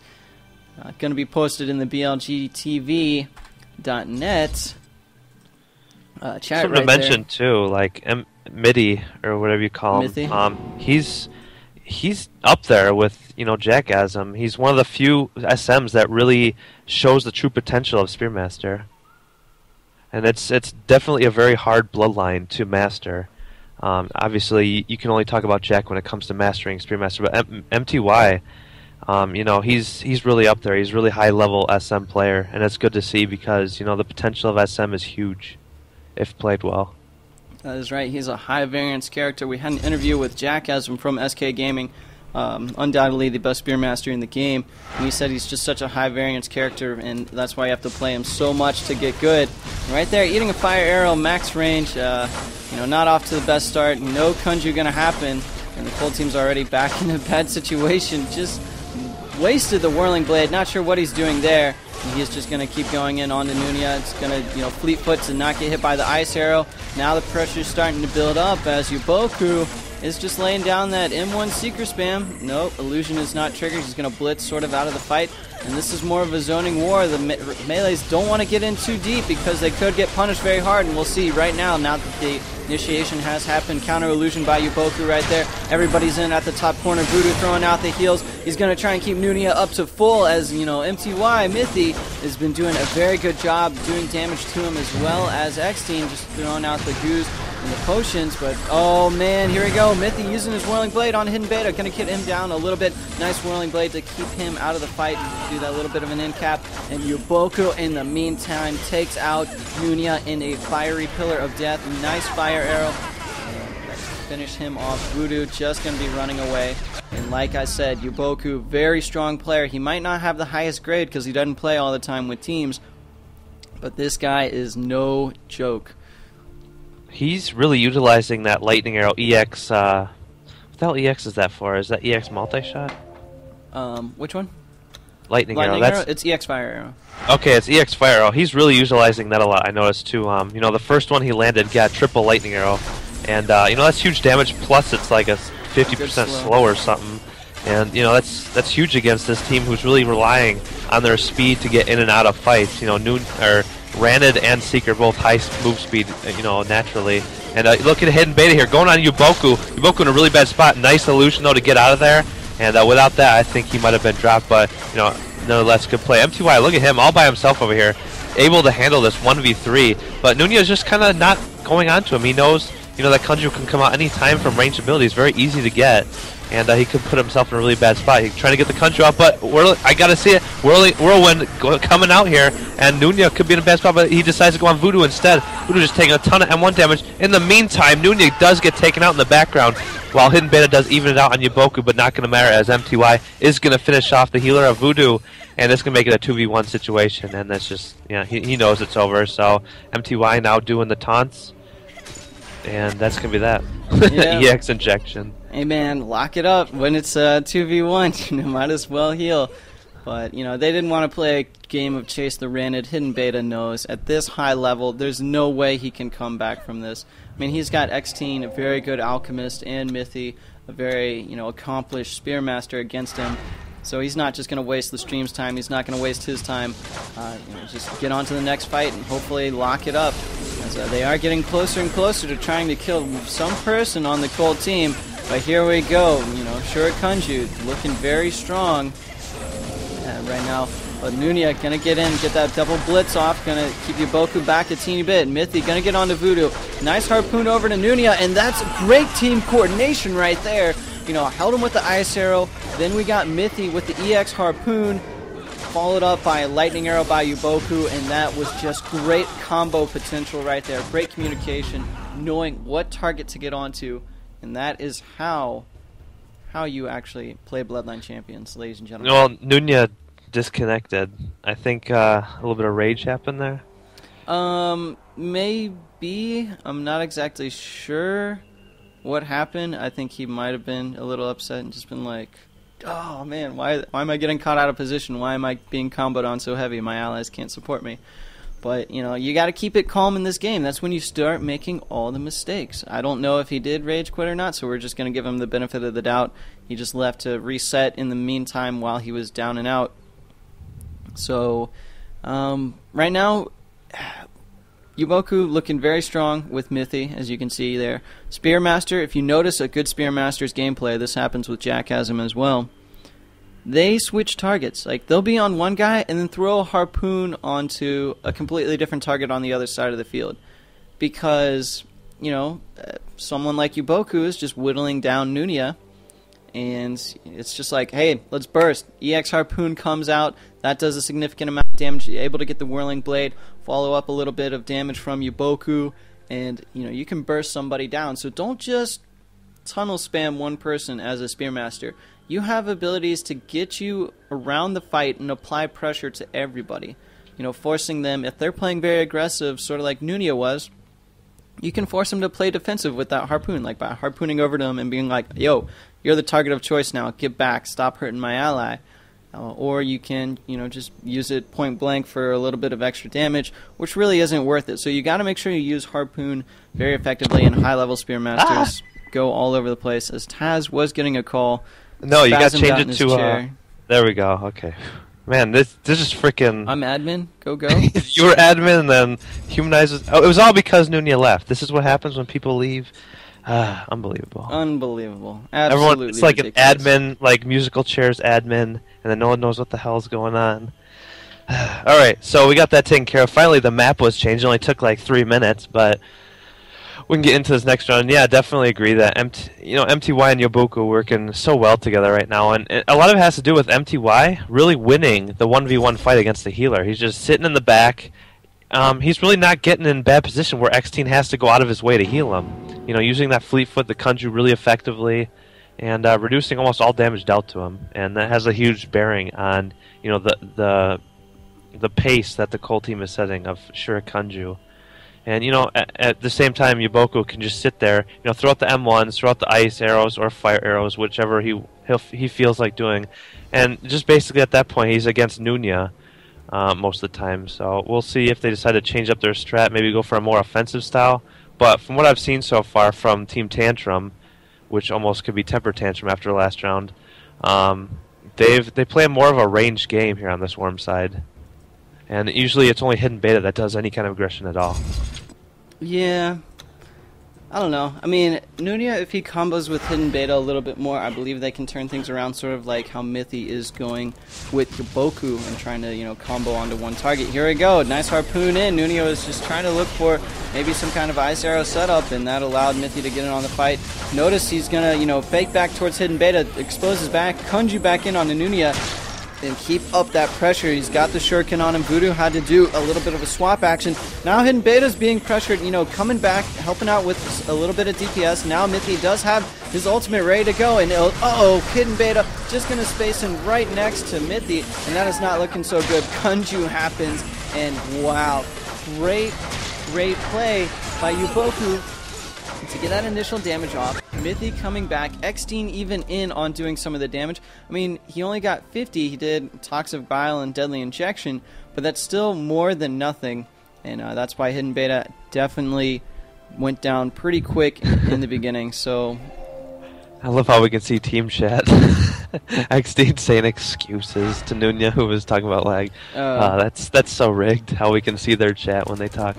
going to be posted in the blgtv.net. Chat Something right to mention there. too, like Midi or whatever you call him. Mithy? He's up there with Jackasm. He's one of the few SMs that really shows the true potential of Spearmaster, and it's definitely a very hard bloodline to master. Obviously, you can only talk about Jack when it comes to mastering Spearmaster, but MTY, he's really up there. He's a really high level SM player, and it's good to see because the potential of SM is huge if played well. That is right. He's a high variance character. We had an interview with Jackasm from SK Gaming, undoubtedly the best Spearmaster in the game, and he said he's just such a high variance character, and that's why you have to play him so much to get good. Right there, eating a fire arrow, max range, not off to the best start. No Kunju going to happen, and the full team's already back in a bad situation. Just wasted the Whirling Blade. Not sure what he's doing there. He's just going to keep going in on to Nunya. It's going to, fleet foot to not get hit by the ice arrow. Now the pressure's starting to build up as Yuboku is just laying down that M1 Seeker spam. Nope, Illusion is not triggered. He's going to blitz sort of out of the fight. And this is more of a zoning war. The melees don't want to get in too deep because they could get punished very hard. And we'll see right now that the initiation has happened. Counter Illusion by Yuboku right there. Everybody's in at the top corner. Voodoo throwing out the heals. He's going to try and keep Nunya up to full as, MTY, Mithy, has been doing a very good job doing damage to him as well as Xteen just throwing out the goos and the potions. But, oh man, here we go. Mithy using his Whirling Blade on Hidden Beta. Going to get him down a little bit. Nice Whirling Blade to keep him out of the fight. Do that little bit of an end cap. And Yuboku, in the meantime, takes out Nunya in a fiery pillar of death. Nice fire arrow. Finish him off. Voodoo just going to be running away. And like I said, Yuboku, very strong player. He might not have the highest grade because he doesn't play all the time with teams, but this guy is no He's really utilizing that Lightning Arrow EX. What the hell EX is that for? Is that EX multi-shot? Which one? Lightning Arrow. It's EX Fire Arrow. Okay, it's EX Fire Arrow. He's really utilizing that a lot, I noticed too. The first one he landed got triple Lightning Arrow. And, that's huge damage, plus it's like a 50% slow or something. And, that's huge against this team who's really relying on their speed to get in and out of fights. Ranid and Seeker both high move speed, naturally. And look at Hidden Beta here, going on Yuboku. Yuboku in a really bad spot. Nice illusion, though, to get out of there. And without that, I think he might have been dropped. But, nonetheless, good play. MTY, look at him, all by himself over here, able to handle this 1v3. But Nunya is just kind of not going on to him. He knows that Kunju can come out any time from ranged abilities. Very easy to get. And he could put himself in a really bad spot. He's trying to get the Kunju out, but I got to see it. Whirlwind coming out here, and Nunya could be in a bad spot, but he decides to go on Voodoo instead. Voodoo just taking a ton of M1 damage. In the meantime, Nunya does get taken out in the background, while Hidden Beta does even it out on Yuboku, but not going to matter as MTY is going to finish off the healer of Voodoo, and this can make it a 2v1 situation, and that's just, he knows it's over. So MTY now doing the taunts. and that's going to be that. Yeah. EX injection. Hey man, lock it up. When it's 2v1, you might as well heal. But, they didn't want to play a game of Chase the Randed. Hidden Beta knows at this high level, there's no way he can come back from this. I mean, he's got X-Teen, a very good Alchemist, and Mithy, a very, accomplished Spearmaster against him. So he's not just going to waste the stream's time. He's not going to waste his time. Just get on to the next fight and hopefully lock it up. As they are getting closer and closer to trying to kill some person on the Cold team. But here we go. Shurikanju looking very strong right now. But Nunia going to get in, get that double blitz off. Going to keep Yuboku back a teeny bit. Mithy going to get onto Voodoo. Nice harpoon over to Nunia. And that's great team coordination right there. Held him with the ice arrow. Then we got Mithy with the EX harpoon, followed up by a lightning arrow by Yuboku, and that was just great combo potential right there. Great communication, knowing what target to get onto, and that is how you actually play Bloodline Champions, ladies and gentlemen. Well, Nunia disconnected. I think a little bit of rage happened there. Maybe. I'm not exactly sure what happened. I think he might have been a little upset and just been like, oh man, why am I getting caught out of position? Why am I being comboed on so heavy? My allies can't support me. But, you got to keep it calm in this game. That's when you start making all the mistakes. I don't know if he did rage quit or not, so we're just going to give him the benefit of the doubt. He just left to reset in the meantime while he was down and out. So, right now, Yuboku looking very strong with Mithy, as you can see there. Spearmaster, if you notice a good Spearmaster's gameplay, this happens with Jackhasm as well. They switch targets. Like, they'll be on one guy and then throw a harpoon onto a completely different target on the other side of the field. Because, someone like Yuboku is just whittling down Nunia. And it's just like, hey, let's burst. EX harpoon comes out. That does a significant amount of damage. You're able to get the whirling blade, follow up a little bit of damage from Yuboku, and you can burst somebody down. So don't just tunnel spam one person as a Spearmaster. You have abilities to get you around the fight and apply pressure to everybody. Forcing them, if they're playing very aggressive, sort of like Nunia was, you can force them to play defensive with that harpoon, like by harpooning over to them and being like, yo, you're the target of choice now, get back, stop hurting my ally. Or you can, just use it point blank for a little bit of extra damage, which really isn't worth it. So you got to make sure you use harpoon very effectively, and high-level Spearmasters go all over the place. As Taz was getting a call, no, you got to change it to. There we go. Okay, man, this is freaking. I'm admin. Go. You were admin, and then humanizes. Oh, it was all because Nunia left. This is what happens when people leave. Unbelievable. Absolutely. Everyone, it's like ridiculous. an admin, like musical chairs admin, and then no one knows what the hell is going on. Alright, so we got that taken care of. Finally, the map was changed. It only took like 3 minutes, but we can get into this next round. Yeah, I definitely agree that MTY and Yuboku are working so well together right now, and a lot of it has to do with MTY really winning the 1v1 fight against the healer. He's just sitting in the back. He's really not getting in bad position where X-Teen has to go out of his way to heal him. Using that fleet foot, the Kanju really effectively, and reducing almost all damage dealt to him. And that has a huge bearing on, the pace that the Cold team is setting of Shurikanju. And, at the same time, Yuboku can just sit there, throw out the M1s, throw out the ice arrows or fire arrows, whichever he feels like doing. And just basically at that point, he's against Nunia. Most of the time, so we'll see if they decide to change up their strat, maybe go for a more offensive style. But from what I've seen so far from Team Tantrum, which almost could be Temper Tantrum after last round, they play more of a ranged game here on this Worm side, and usually it's only Hidden Beta that does any kind of aggression at all. Yeah. I don't know. I mean, Nunia, if he combos with Hidden Beta a little bit more, I believe they can turn things around, sort of like how Mithy is going with Yuboku and trying to, combo onto one target. Here we go. Nice harpoon in. Nunia was just trying to look for maybe some kind of ice arrow setup, and that allowed Mithy to get in on the fight. Notice he's going to, fake back towards Hidden Beta, expose his back, Kanju back in on Nunia, and keep up that pressure. He's got the shuriken on him. Voodoo had to do a little bit of a swap action. Now Hidden Beta's being pressured, coming back, helping out with a little bit of DPS. Now Mithy does have his ultimate ready to go, and Hidden Beta just going to space him right next to Mithy, and that is not looking so good. Kanju happens, and wow, great play by Yuboku. to get that initial damage off. Mithy coming back, Eckstein even in on doing some of the damage. I mean, he only got 50. He did Toxic Bile and Deadly Injection, but that's still more than nothing. And that's why Hidden Beta definitely went down pretty quick in the beginning. So I love how we can see team chat. Eckstein saying excuses to Nunya, who was talking about lag. That's so rigged, how we can see their chat when they talk.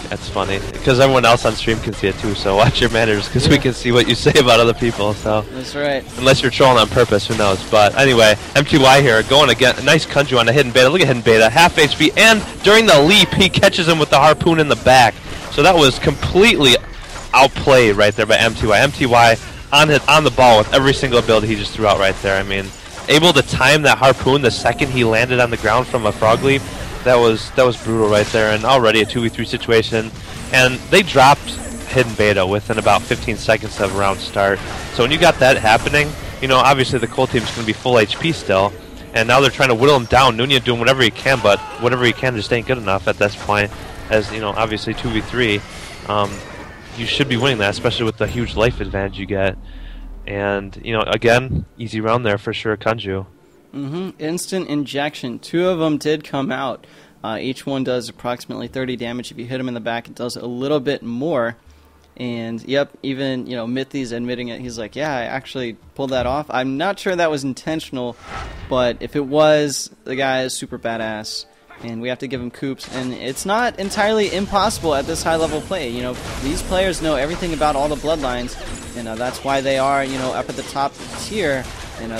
That's funny, because everyone else on stream can see it too, so watch your manners, because we can see what you say about other people. So that's right. Unless you're trolling on purpose, who knows. But anyway, MTY here, going again. A nice Kunju on a Hidden Beta. Look at Hidden Beta, half HP, and during the leap, he catches him with the harpoon in the back. So that was completely outplayed right there by MTY. MTY on the ball with every single ability he just threw out right there. I mean, able to time that harpoon the second he landed on the ground from a frog leap. That was brutal right there, and already a 2v3 situation. And they dropped Hidden Beta within about 15 seconds of round start. So when you got that happening, you know, obviously the Cold team's going to be full HP still, and now they're trying to whittle him down. Nunya doing whatever he can, but whatever he can just ain't good enough at this point. As you know, obviously 2v3, you should be winning that, especially with the huge life advantage you get. And you know, again, easy round there for sure, Kunju. Instant injection. 2 of them did come out. Each one does approximately 30 damage. If you hit them in the back, it does a little bit more. And yep, even Mithy's admitting it. He's like, yeah, I actually pulled that off. I'm not sure that was intentional, but if it was, the guy is super badass, and we have to give him coops. And it's not entirely impossible at this high level play. You know, these players know everything about all the bloodlines, and that's why they are up at the top tier.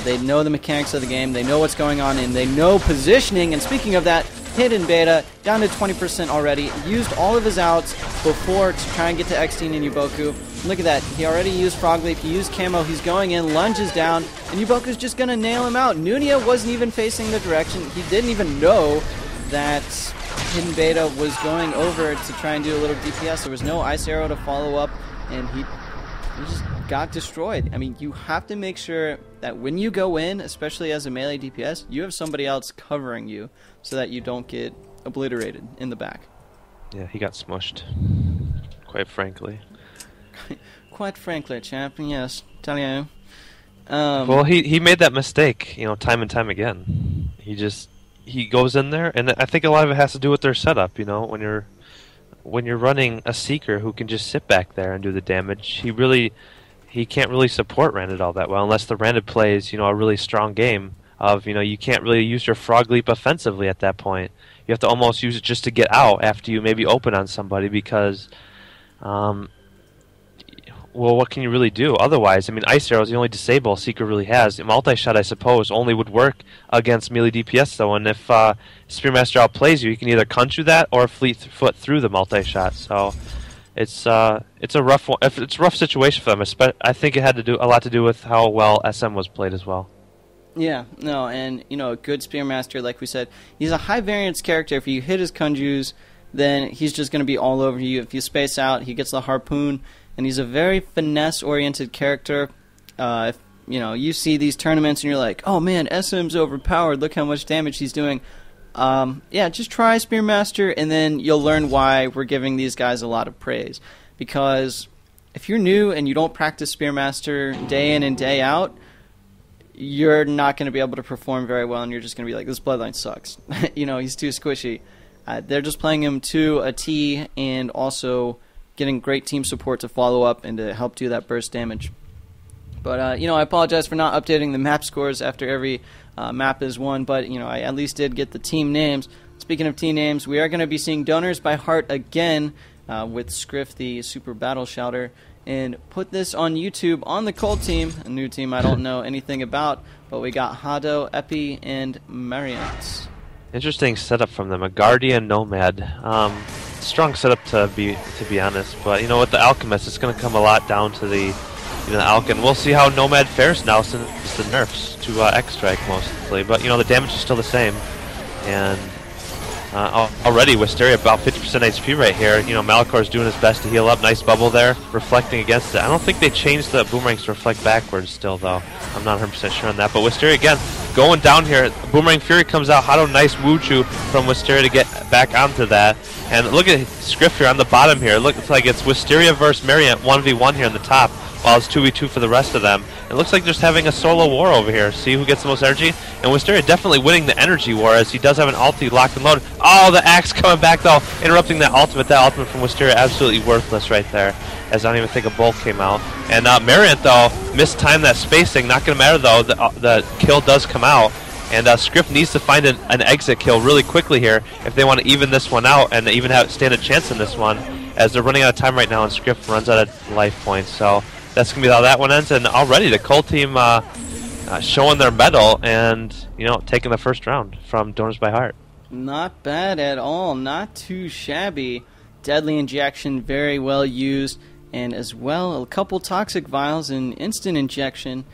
They know the mechanics of the game, they know what's going on, and they know positioning. And speaking of that, Hidden Beta down to 20% already. Used all of his outs before to try and get to Eckstein and Yuboku. Look at that. He already used Frog Leap. He used Camo. He's going in, lunges down, and Yuboku's just going to nail him out. Nunya wasn't even facing the direction. He didn't even know that Hidden Beta was going over to try and do a little DPS. There was no Ice Arrow to follow up, and he just got destroyed. I mean, you have to make sure that when you go in, especially as a melee DPS, you have somebody else covering you so that you don't get obliterated in the back. Yeah, he got smushed, quite frankly. Quite frankly, champion, yes. Tell you. Well, he made that mistake, time and time again. He goes in there, and I think a lot of it has to do with their setup, when you're running a Seeker who can just sit back there and do the damage, he can't really support Randed all that well unless the Randed plays, a really strong game of, you can't really use your Frog Leap offensively at that point. You have to almost use it just to get out after you maybe open on somebody because, well, what can you really do? Otherwise, I mean, Ice Arrow is the only disable Seeker really has. Multi-shot, I suppose, only would work against melee DPS, though, and if Spearmaster outplays you, you can either conjure that or fleet foot through the multi-shot. So it's a rough one. It's a rough situation for them. I think it had a lot to do with how well SM was played as well. Yeah, no, and a good Spearmaster, like we said, he's a high variance character. If you hit his Kunjus, then he's just going to be all over you. If you space out, he gets the harpoon. And he's a very finesse-oriented character. If you see these tournaments and you're like, oh man, SM's overpowered, look how much damage he's doing. Yeah, just try Spearmaster, and then you'll learn why we're giving these guys a lot of praise. Because if you're new and you don't practice Spearmaster day in and day out, you're not going to be able to perform very well, and you're just going to be like, this Bloodline sucks. He's too squishy. They're just playing him to a T, and also getting great team support to follow up and to help do that burst damage. But, I apologize for not updating the map scores after every map is won, but, I at least did get the team names. Speaking of team names, we are going to be seeing Donors by Heart again with Scriff, the Super Battle Shouter, and put this on YouTube on the Cold team, a new team I don't know anything about, but we got Hado, Epi, and Mariant. Interesting setup from them, a Guardian Nomad. Strong setup to be honest, but with the Alchemist, it's going to come a lot down to the Alchin. We'll see how Nomad fares now since the nerfs to X-Strike mostly, but the damage is still the same. And already Wisteria about 50% HP right here. Malakor's doing his best to heal up. Nice bubble there, reflecting against it. I don't think they changed the boomerangs to reflect backwards still, though. I'm not 100% sure on that, but Wisteria again going down here. Boomerang Fury comes out. Hado, nice Wuju from Wisteria to get back onto that. And look at Scriff here on the bottom here. It looks like it's Wisteria versus Mariant 1v1 here in the top, while it's 2v2 for the rest of them. It looks like just having a solo war over here. See who gets the most energy? And Wisteria definitely winning the energy war, as he does have an ulti locked and loaded. Oh, the axe coming back though, interrupting that ultimate. That ultimate from Wisteria absolutely worthless right there, as I don't even think a bolt came out. And Mariant though, mistimed that spacing. Not going to matter though, the kill does come out. And Scriff needs to find an exit kill really quickly here if they want to even this one out and even stand a chance in this one, as they're running out of time right now and Scriff runs out of life points. So that's going to be how that one ends. And already the Cold team showing their mettle and, you know, taking the first round from Donors by Heart. Not bad at all. Not too shabby. Deadly injection, very well used. And as well, a couple toxic vials and instant injection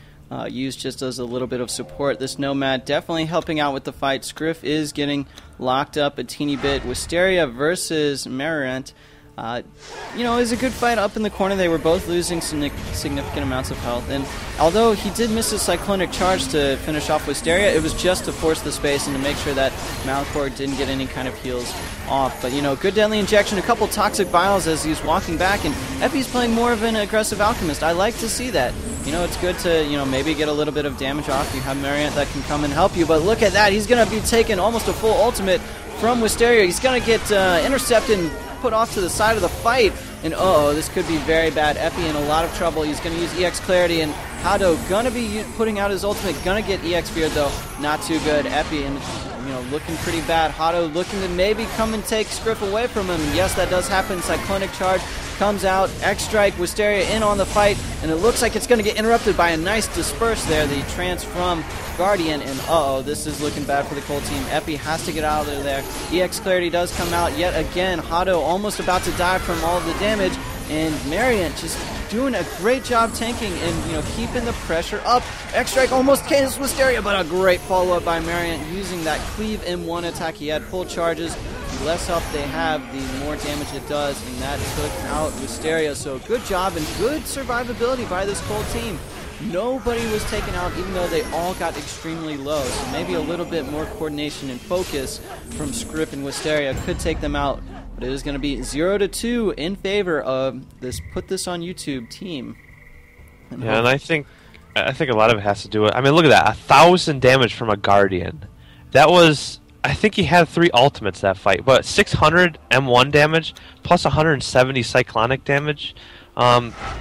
used just as a little bit of support. This Nomad definitely helping out with the fight. Scriff is getting locked up a teeny bit. Wisteria versus Mariant. You know, it was a good fight up in the corner. They were both losing significant amounts of health. And although he did miss a cyclonic charge to finish off Wisteria, it was just to force the space and to make sure that Malcor didn't get any kind of heals off. But, you know, good deadly injection, a couple toxic vials as he's walking back. And Epi's playing more of an aggressive alchemist. I like to see that. You know, it's good to, you know, maybe get a little bit of damage off. You have Mariant that can come and help you. But look at that. He's going to be taking almost a full ultimate from Wisteria. He's going to get intercepted and put off to the side of the fight, and this could be very bad. Epi in a lot of trouble. He's going to use EX Clarity, and Hado gonna be putting out his ultimate, gonna get EX Feared though, not too good. Epi, and you know, looking pretty bad. Hado looking to maybe come and take Scriff away from him. Yes, that does happen. Cyclonic Charge comes out. X Strike, Wisteria in on the fight, and it looks like it's gonna get interrupted by a nice disperse there. The trance from Guardian, and this is looking bad for the Cold team. Epi has to get out of there. EX Clarity does come out yet again. Hado almost about to die from all of the damage, and Mariant just doing a great job tanking and, you know, keeping the pressure up. X Strike almost kills Wisteria, but a great follow-up by Mariant using that cleave M1 attack. He had full charges. The less health they have, the more damage it does, and that took out Wisteria. So good job and good survivability by this Cold team. Nobody was taken out, even though they all got extremely low. So maybe a little bit more coordination and focus from Scriff and Wisteria could take them out. But it is going to be 0-2 in favor of this Put This on YouTube team. And I think a lot of it has to do with, I mean, look at that, 1,000 damage from a Guardian. That was, I think he had 3 ultimates that fight, but 600 M1 damage plus 170 cyclonic damage.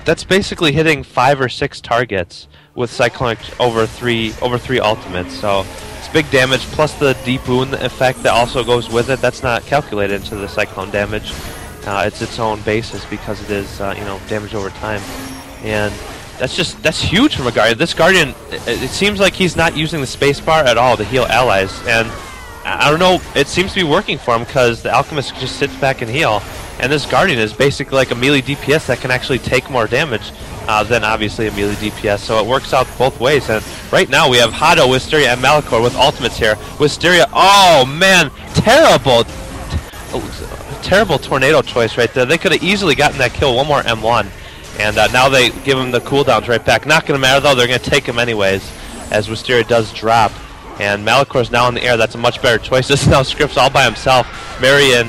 That's basically hitting 5 or 6 targets with cyclonic over three ultimates. So it's big damage, plus the deep wound effect that also goes with it. That's not calculated into the cyclone damage. It's its own basis because it is damage over time, and that's huge from a Guardian. This Guardian, it seems like he's not using the spacebar at all to heal allies, and I don't know, it seems to be working for him because the Alchemist just sits back and heal, and this Guardian is basically like a melee DPS that can actually take more damage than obviously a melee DPS, so it works out both ways. And right now we have Hado, Wisteria, and Malachor with ultimates here. Wisteria, oh man, terrible tornado choice right there. They could have easily gotten that kill, one more M1, and now they give him the cooldowns right back. Not going to matter though, they're going to take him anyways, as Wisteria does drop. And Malakor's now in the air. That's a much better choice. This is now Scriff's all by himself. Marian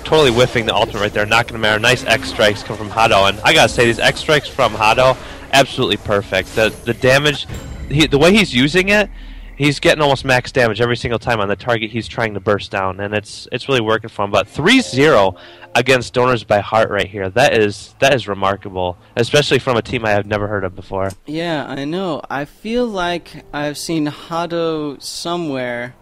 totally whiffing the ultimate right there. Not going to matter. Nice X strikes come from Hado. And I got to say, these X strikes from Hado, absolutely perfect. The damage, the way he's using it, he's getting almost max damage every single time on the target he's trying to burst down. And it's really working for him. But 3-0 against Donors by Heart right here. That is remarkable, especially from a team I have never heard of before. Yeah, I know. I feel like I've seen Hado somewhere.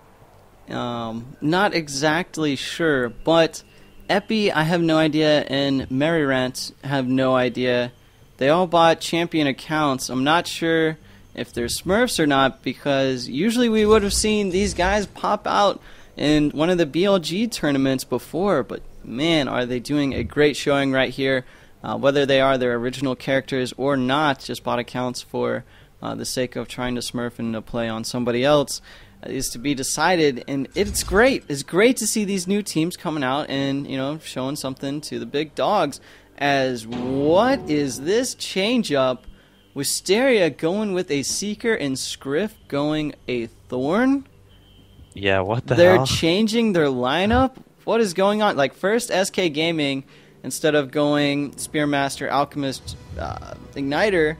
Not exactly sure, but Epi, I have no idea, and Mariant have no idea. They all bought champion accounts. I'm not sure if they're Smurfs or not, because usually we would have seen these guys pop out in one of the BLG tournaments before, but man, are they doing a great showing right here. Whether they are their original characters or not, just bought accounts for the sake of trying to smurf and to play on somebody else is to be decided, and it's great. It's great to see these new teams coming out and, you know, showing something to the big dogs. As what is this change up Wisteria going with a Seeker and Scriff going a Thorn. Yeah, what the They're hell? changing their lineup? What is going on? Like, first SK Gaming, instead of going Spearmaster, Alchemist, Igniter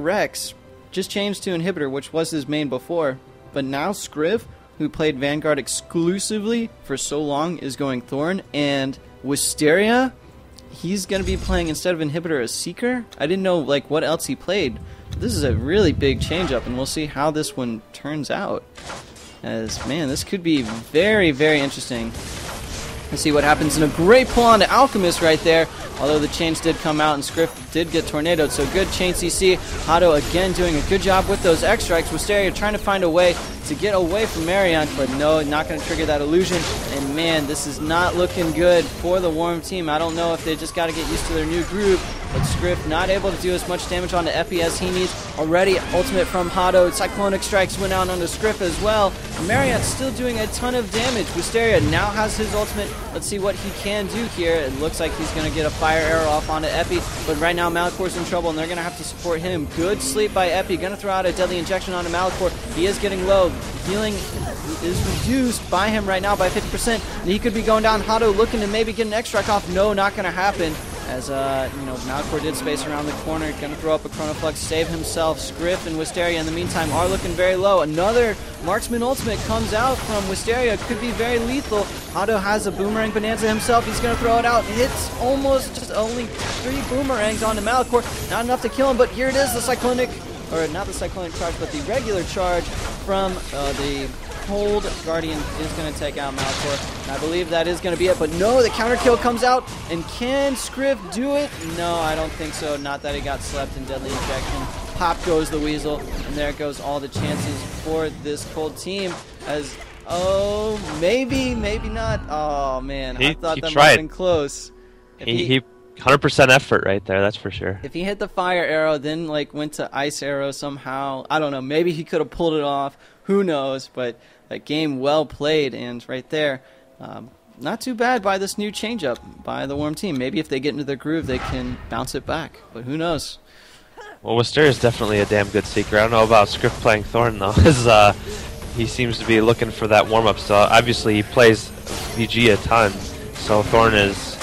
Rex, just changed to Inhibitor, which was his main before. But now Scriv, who played Vanguard exclusively for so long, is going Thorn. And Wisteria, he's going to be playing, instead of Inhibitor, a Seeker? I didn't know like what else he played. This is a really big change-up, and we'll see how this one turns out. As, man, this could be very, very interesting. Let's see what happens. And a great pull on to Alchemist right there. Although the chains did come out and Scriff did get tornadoed. So good chain CC. Hado again doing a good job with those X strikes. Wisteria trying to find a way to get away from Marion. But no, not going to trigger that illusion. And man, this is not looking good for the Worm team. I don't know if they just got to get used to their new groove. But Scriff not able to do as much damage on the Epi as he needs. Already ultimate from Hado. Cyclonic strikes went out onto Scriff as well. Marion's still doing a ton of damage. Wisteria now has his ultimate. Let's see what he can do here. It looks like he's going to get a fire arrow off onto Epi. But right now Malicor's in trouble and they're going to have to support him. Good sleep by Epi. Going to throw out a deadly injection onto Malicor. He is getting low. Healing is reduced by him right now by 50%. And he could be going down. Hado looking to maybe get an X strike off. No, not going to happen. As, Malicor did space around the corner. Going to throw up a Chronoflux, save himself. Scriff and Wisteria in the meantime are looking very low. Another Marksman ultimate comes out from Wisteria. Could be very lethal. Hado has a Boomerang Bonanza himself. He's going to throw it out. Hits almost just only 3 boomerangs onto Malicor. Not enough to kill him, but here it is. The Cyclonic, or not the Cyclonic charge, but the regular charge from the Cold Guardian is going to take out Malicor. And I believe that is going to be it. But no, the counter kill comes out. And can Scriff do it? No, I don't think so. Not that he got slept in deadly injection. Pop goes the Weasel. And there goes all the chances for this Cold team. As, oh, maybe, maybe not. Oh, man. I thought that might have been close. He 100% effort right there, that's for sure. If he hit the fire arrow, then like went to ice arrow somehow, I don't know, maybe he could have pulled it off. Who knows? But that game well played, and right there, not too bad by this new changeup by the Worm team. Maybe if they get into their groove, they can bounce it back. But who knows? Well, Wisteria is definitely a damn good Seeker. I don't know about Scriff playing Thorn though. He seems to be looking for that warm-up. So obviously he plays VG a ton. So Thorn is,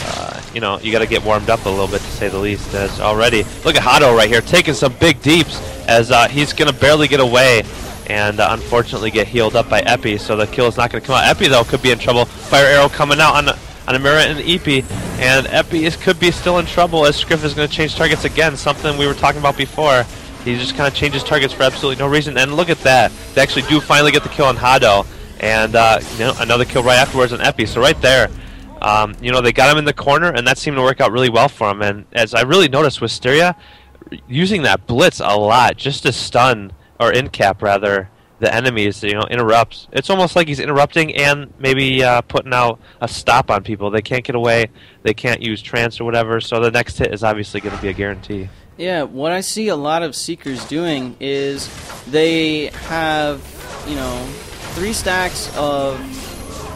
you got to get warmed up a little bit to say the least. As already, look at Hado right here taking some big deeps as he's going to barely get away and unfortunately get healed up by Epi. So the kill is not going to come out. Epi though could be in trouble. Fire arrow coming out on Amira and Epi, and Epi could be still in trouble as Scriff is going to change targets again. Something we were talking about before. He just kind of changes targets for absolutely no reason. And look at that. They actually do finally get the kill on Hado, and another kill right afterwards on Epi. So right there. They got him in the corner, and that seemed to work out really well for him. And as I really noticed, Wisteria using that blitz a lot just to stun, or in-cap rather, the enemies, interrupts. It's almost like he's interrupting and maybe putting out a stop on people. They can't get away, they can't use trance or whatever, so the next hit is obviously going to be a guarantee. Yeah, what I see a lot of Seekers doing is they have, 3 stacks of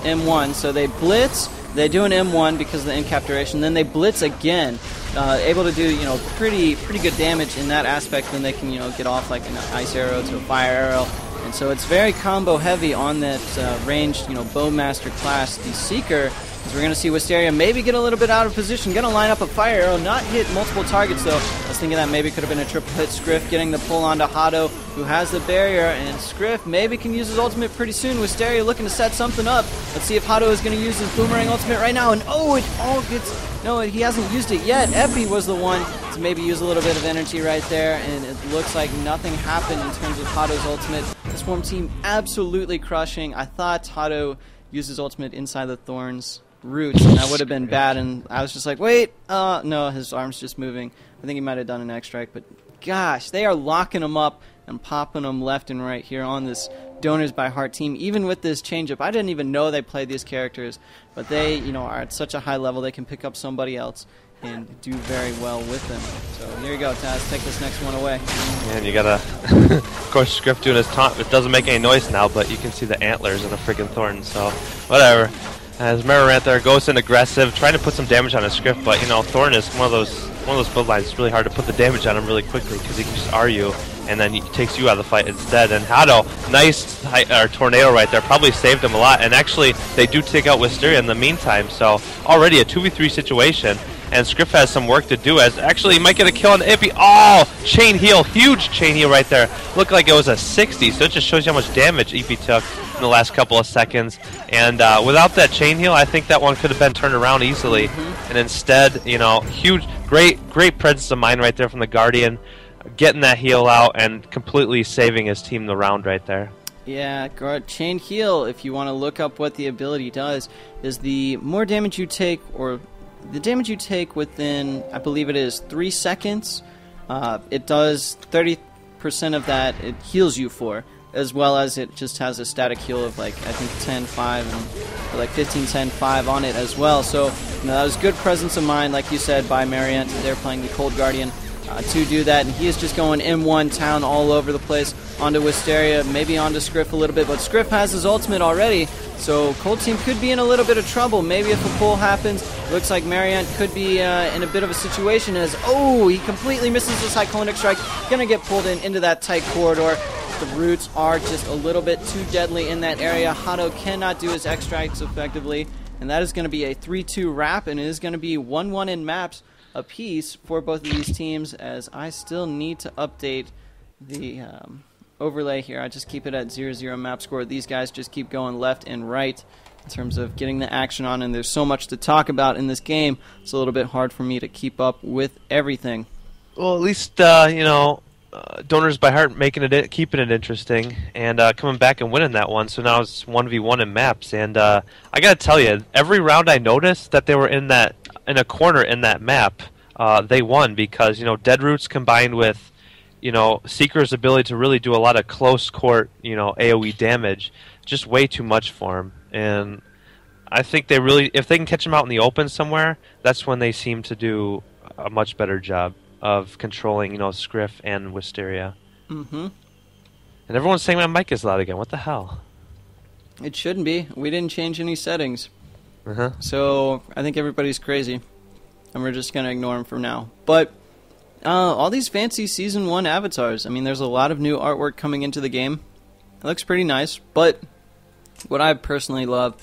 M1, so they blitz. They do an M1 because of the in-cap duration. Then they blitz again, able to do pretty good damage in that aspect. Then they can get off like an ice arrow to a fire arrow, and so it's very combo heavy on that ranged Bowmaster class, the Seeker. So we're going to see Wisteria maybe get a little bit out of position, going to line up a fire arrow, not hit multiple targets though. I was thinking that maybe could have been a triple hit. Scriff getting the pull onto Hado, who has the barrier, and Scriff maybe can use his ultimate pretty soon. Wisteria looking to set something up. Let's see if Hado is going to use his Boomerang ultimate right now, and it all gets... No, he hasn't used it yet. Epi was the one to maybe use a little bit of energy right there, and it looks like nothing happened in terms of Hado's ultimate. This Worm team absolutely crushing. I thought Hado used his ultimate inside the Thorns roots, and that would have been bad, and I was just like, wait, no, his arm's just moving. I think he might have done an X strike, but gosh, they are locking him up and popping him left and right here on this Donors by Heart team. Even with this changeup, I didn't even know they played these characters, but they, are at such a high level they can pick up somebody else and do very well with them. So here you go, Taz, take this next one away. Man, you gotta, of course, Scriff doing his taunt. It doesn't make any noise now, but you can see the antlers and the freaking Thorn, so whatever. As Mararant there goes in aggressive, trying to put some damage on his Scriff, but Thorn is one of those one of those bloodlines. It's really hard to put the damage on him really quickly because he can just R you, and then he takes you out of the fight instead. And Hado, nice tornado right there, probably saved him a lot. And actually, they do take out Wisteria in the meantime, so already a 2v3 situation. And Scriff has some work to do, as actually he might get a kill on Ippy. Oh, chain heal, huge chain heal right there. Looked like it was a 60, so it just shows you how much damage Ippy took in the last couple of seconds. And without that chain heal, I think that one could have been turned around easily. And instead, you know, great presence of mind right there from the Guardian, getting that heal out and completely saving his team the round right there. Yeah, chain heal, if you want to look up what the ability does, is the more damage you take, or the damage you take within, I believe it is 3 seconds, it does 30% of that it heals you for, as well as it just has a static heal of like, I think 10-5 and like 15-10-5 on it as well. So that was good presence of mind, like you said, by Mariant. They're playing the Cold Guardian to do that, and he is just going M1 town all over the place, onto Wisteria, maybe onto Scriff a little bit, but Scriff has his ultimate already, so Cold Team could be in a little bit of trouble. Maybe if a pull happens, looks like Mariant could be in a bit of a situation as, oh, he completely misses the Cyclonic Strike, gonna get pulled into that tight corridor. The roots are just a little bit too deadly in that area. Hado cannot do his X strikes effectively, and that is going to be a 3-2 wrap, and it is going to be 1-1 in maps apiece for both of these teams, as I still need to update the overlay here. I just keep it at 0-0 map score. These guys just keep going left and right in terms of getting the action on, and there's so much to talk about in this game. It's a little bit hard for me to keep up with everything. Well, at least, you know, Donors by Heart keeping it interesting, and coming back and winning that one. So now it's 1v1 in maps, and I gotta tell you, every round I noticed that they were in a corner in that map, they won, because, you know, Dead Roots combined with, you know, Seeker's ability to really do a lot of close court, you know, AoE damage, just way too much for him. And I think they really, if they can catch him out in the open somewhere, that's when they seem to do a much better job of controlling, you know, Scriff and Wisteria. And everyone's saying my mic is loud again. What the hell? It shouldn't be. We didn't change any settings. So I think everybody's crazy, and we're just going to ignore them for now. But all these fancy Season 1 avatars, I mean, there's a lot of new artwork coming into the game. It looks pretty nice, but what I personally love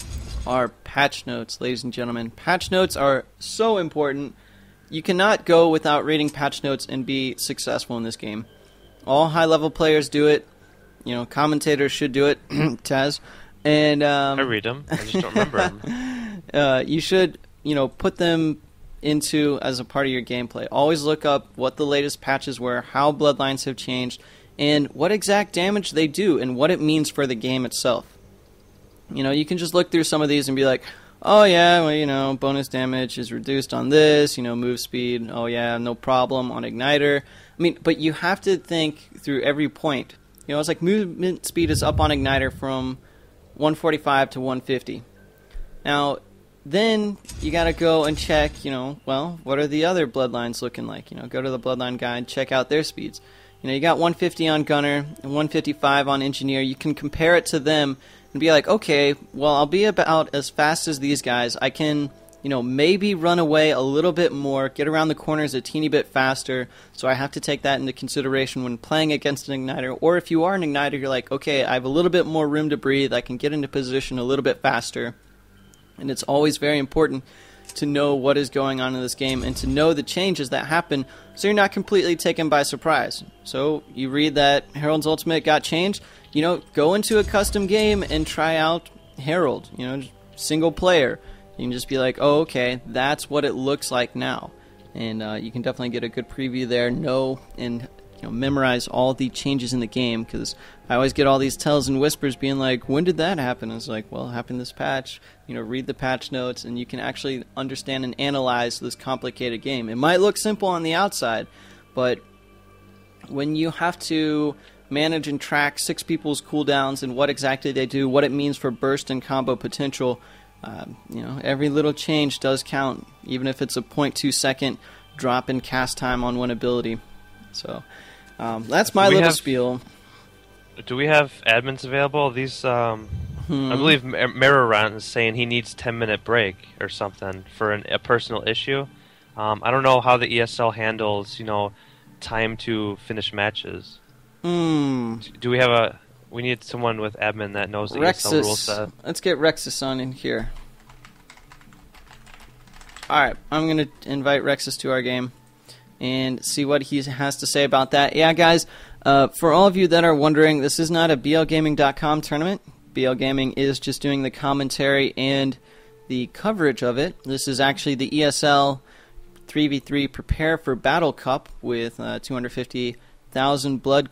are patch notes, ladies and gentlemen. Patch notes are so important. You cannot go without reading patch notes and be successful in this game. All high-level players do it. You know, commentators should do it. Taz. And I read them. I just don't remember them. You should, you know, put them into as a part of your gameplay. Always look up what the latest patches were, how bloodlines have changed, and what exact damage they do, and what it means for the game itself. You know, you can just look through some of these and be like, oh yeah, well, you know, bonus damage is reduced on this, you know, move speed, oh yeah, no problem on Igniter. I mean, but you have to think through every point. You know, it's like movement speed is up on Igniter from 145 to 150. Now, then you gotta go and check, you know, well, what are the other bloodlines looking like? You know, go to the bloodline guide, check out their speeds. You know, you got 150 on Gunner and 155 on Engineer. You can compare it to them and be like, okay, well, I'll be about as fast as these guys. I can, you know, maybe run away a little bit more, get around the corners a teeny bit faster, so I have to take that into consideration when playing against an Igniter. Or if you are an Igniter, you're like, okay, I have a little bit more room to breathe, I can get into position a little bit faster. And it's always very important to know what is going on in this game and to know the changes that happen so you're not completely taken by surprise. So you read that Herald's Ultimate got changed, you know, go into a custom game and try out Herald, you know, single player. You can just be like, oh, okay, that's what it looks like now. And you can definitely get a good preview there, know and, you know, memorize all the changes in the game, because I always get all these tells and whispers being like, when did that happen? And it's like, well, it happened this patch. You know, read the patch notes, and you can actually understand and analyze this complicated game. It might look simple on the outside, but when you have to manage and track 6 people's cooldowns and what exactly they do, what it means for burst and combo potential, you know, every little change does count, even if it's a 0.2 second drop in cast time on one ability. So that's my little spiel. Do we have admins available? These, I believe Mirror Round is saying he needs 10-minute break or something for a personal issue. I don't know how the ESL handles, time to finish matches. Do we have we need someone with admin that knows the ESL rule set. Let's get Rexus on in here. Alright, I'm going to invite Rexus to our game and see what he has to say about that. Yeah, guys, for all of you that are wondering, this is not a blgaming.com tournament. BL Gaming is just doing the commentary and the coverage of it. This is actually the ESL 3v3 Prepare for Battle Cup with 250,000 blood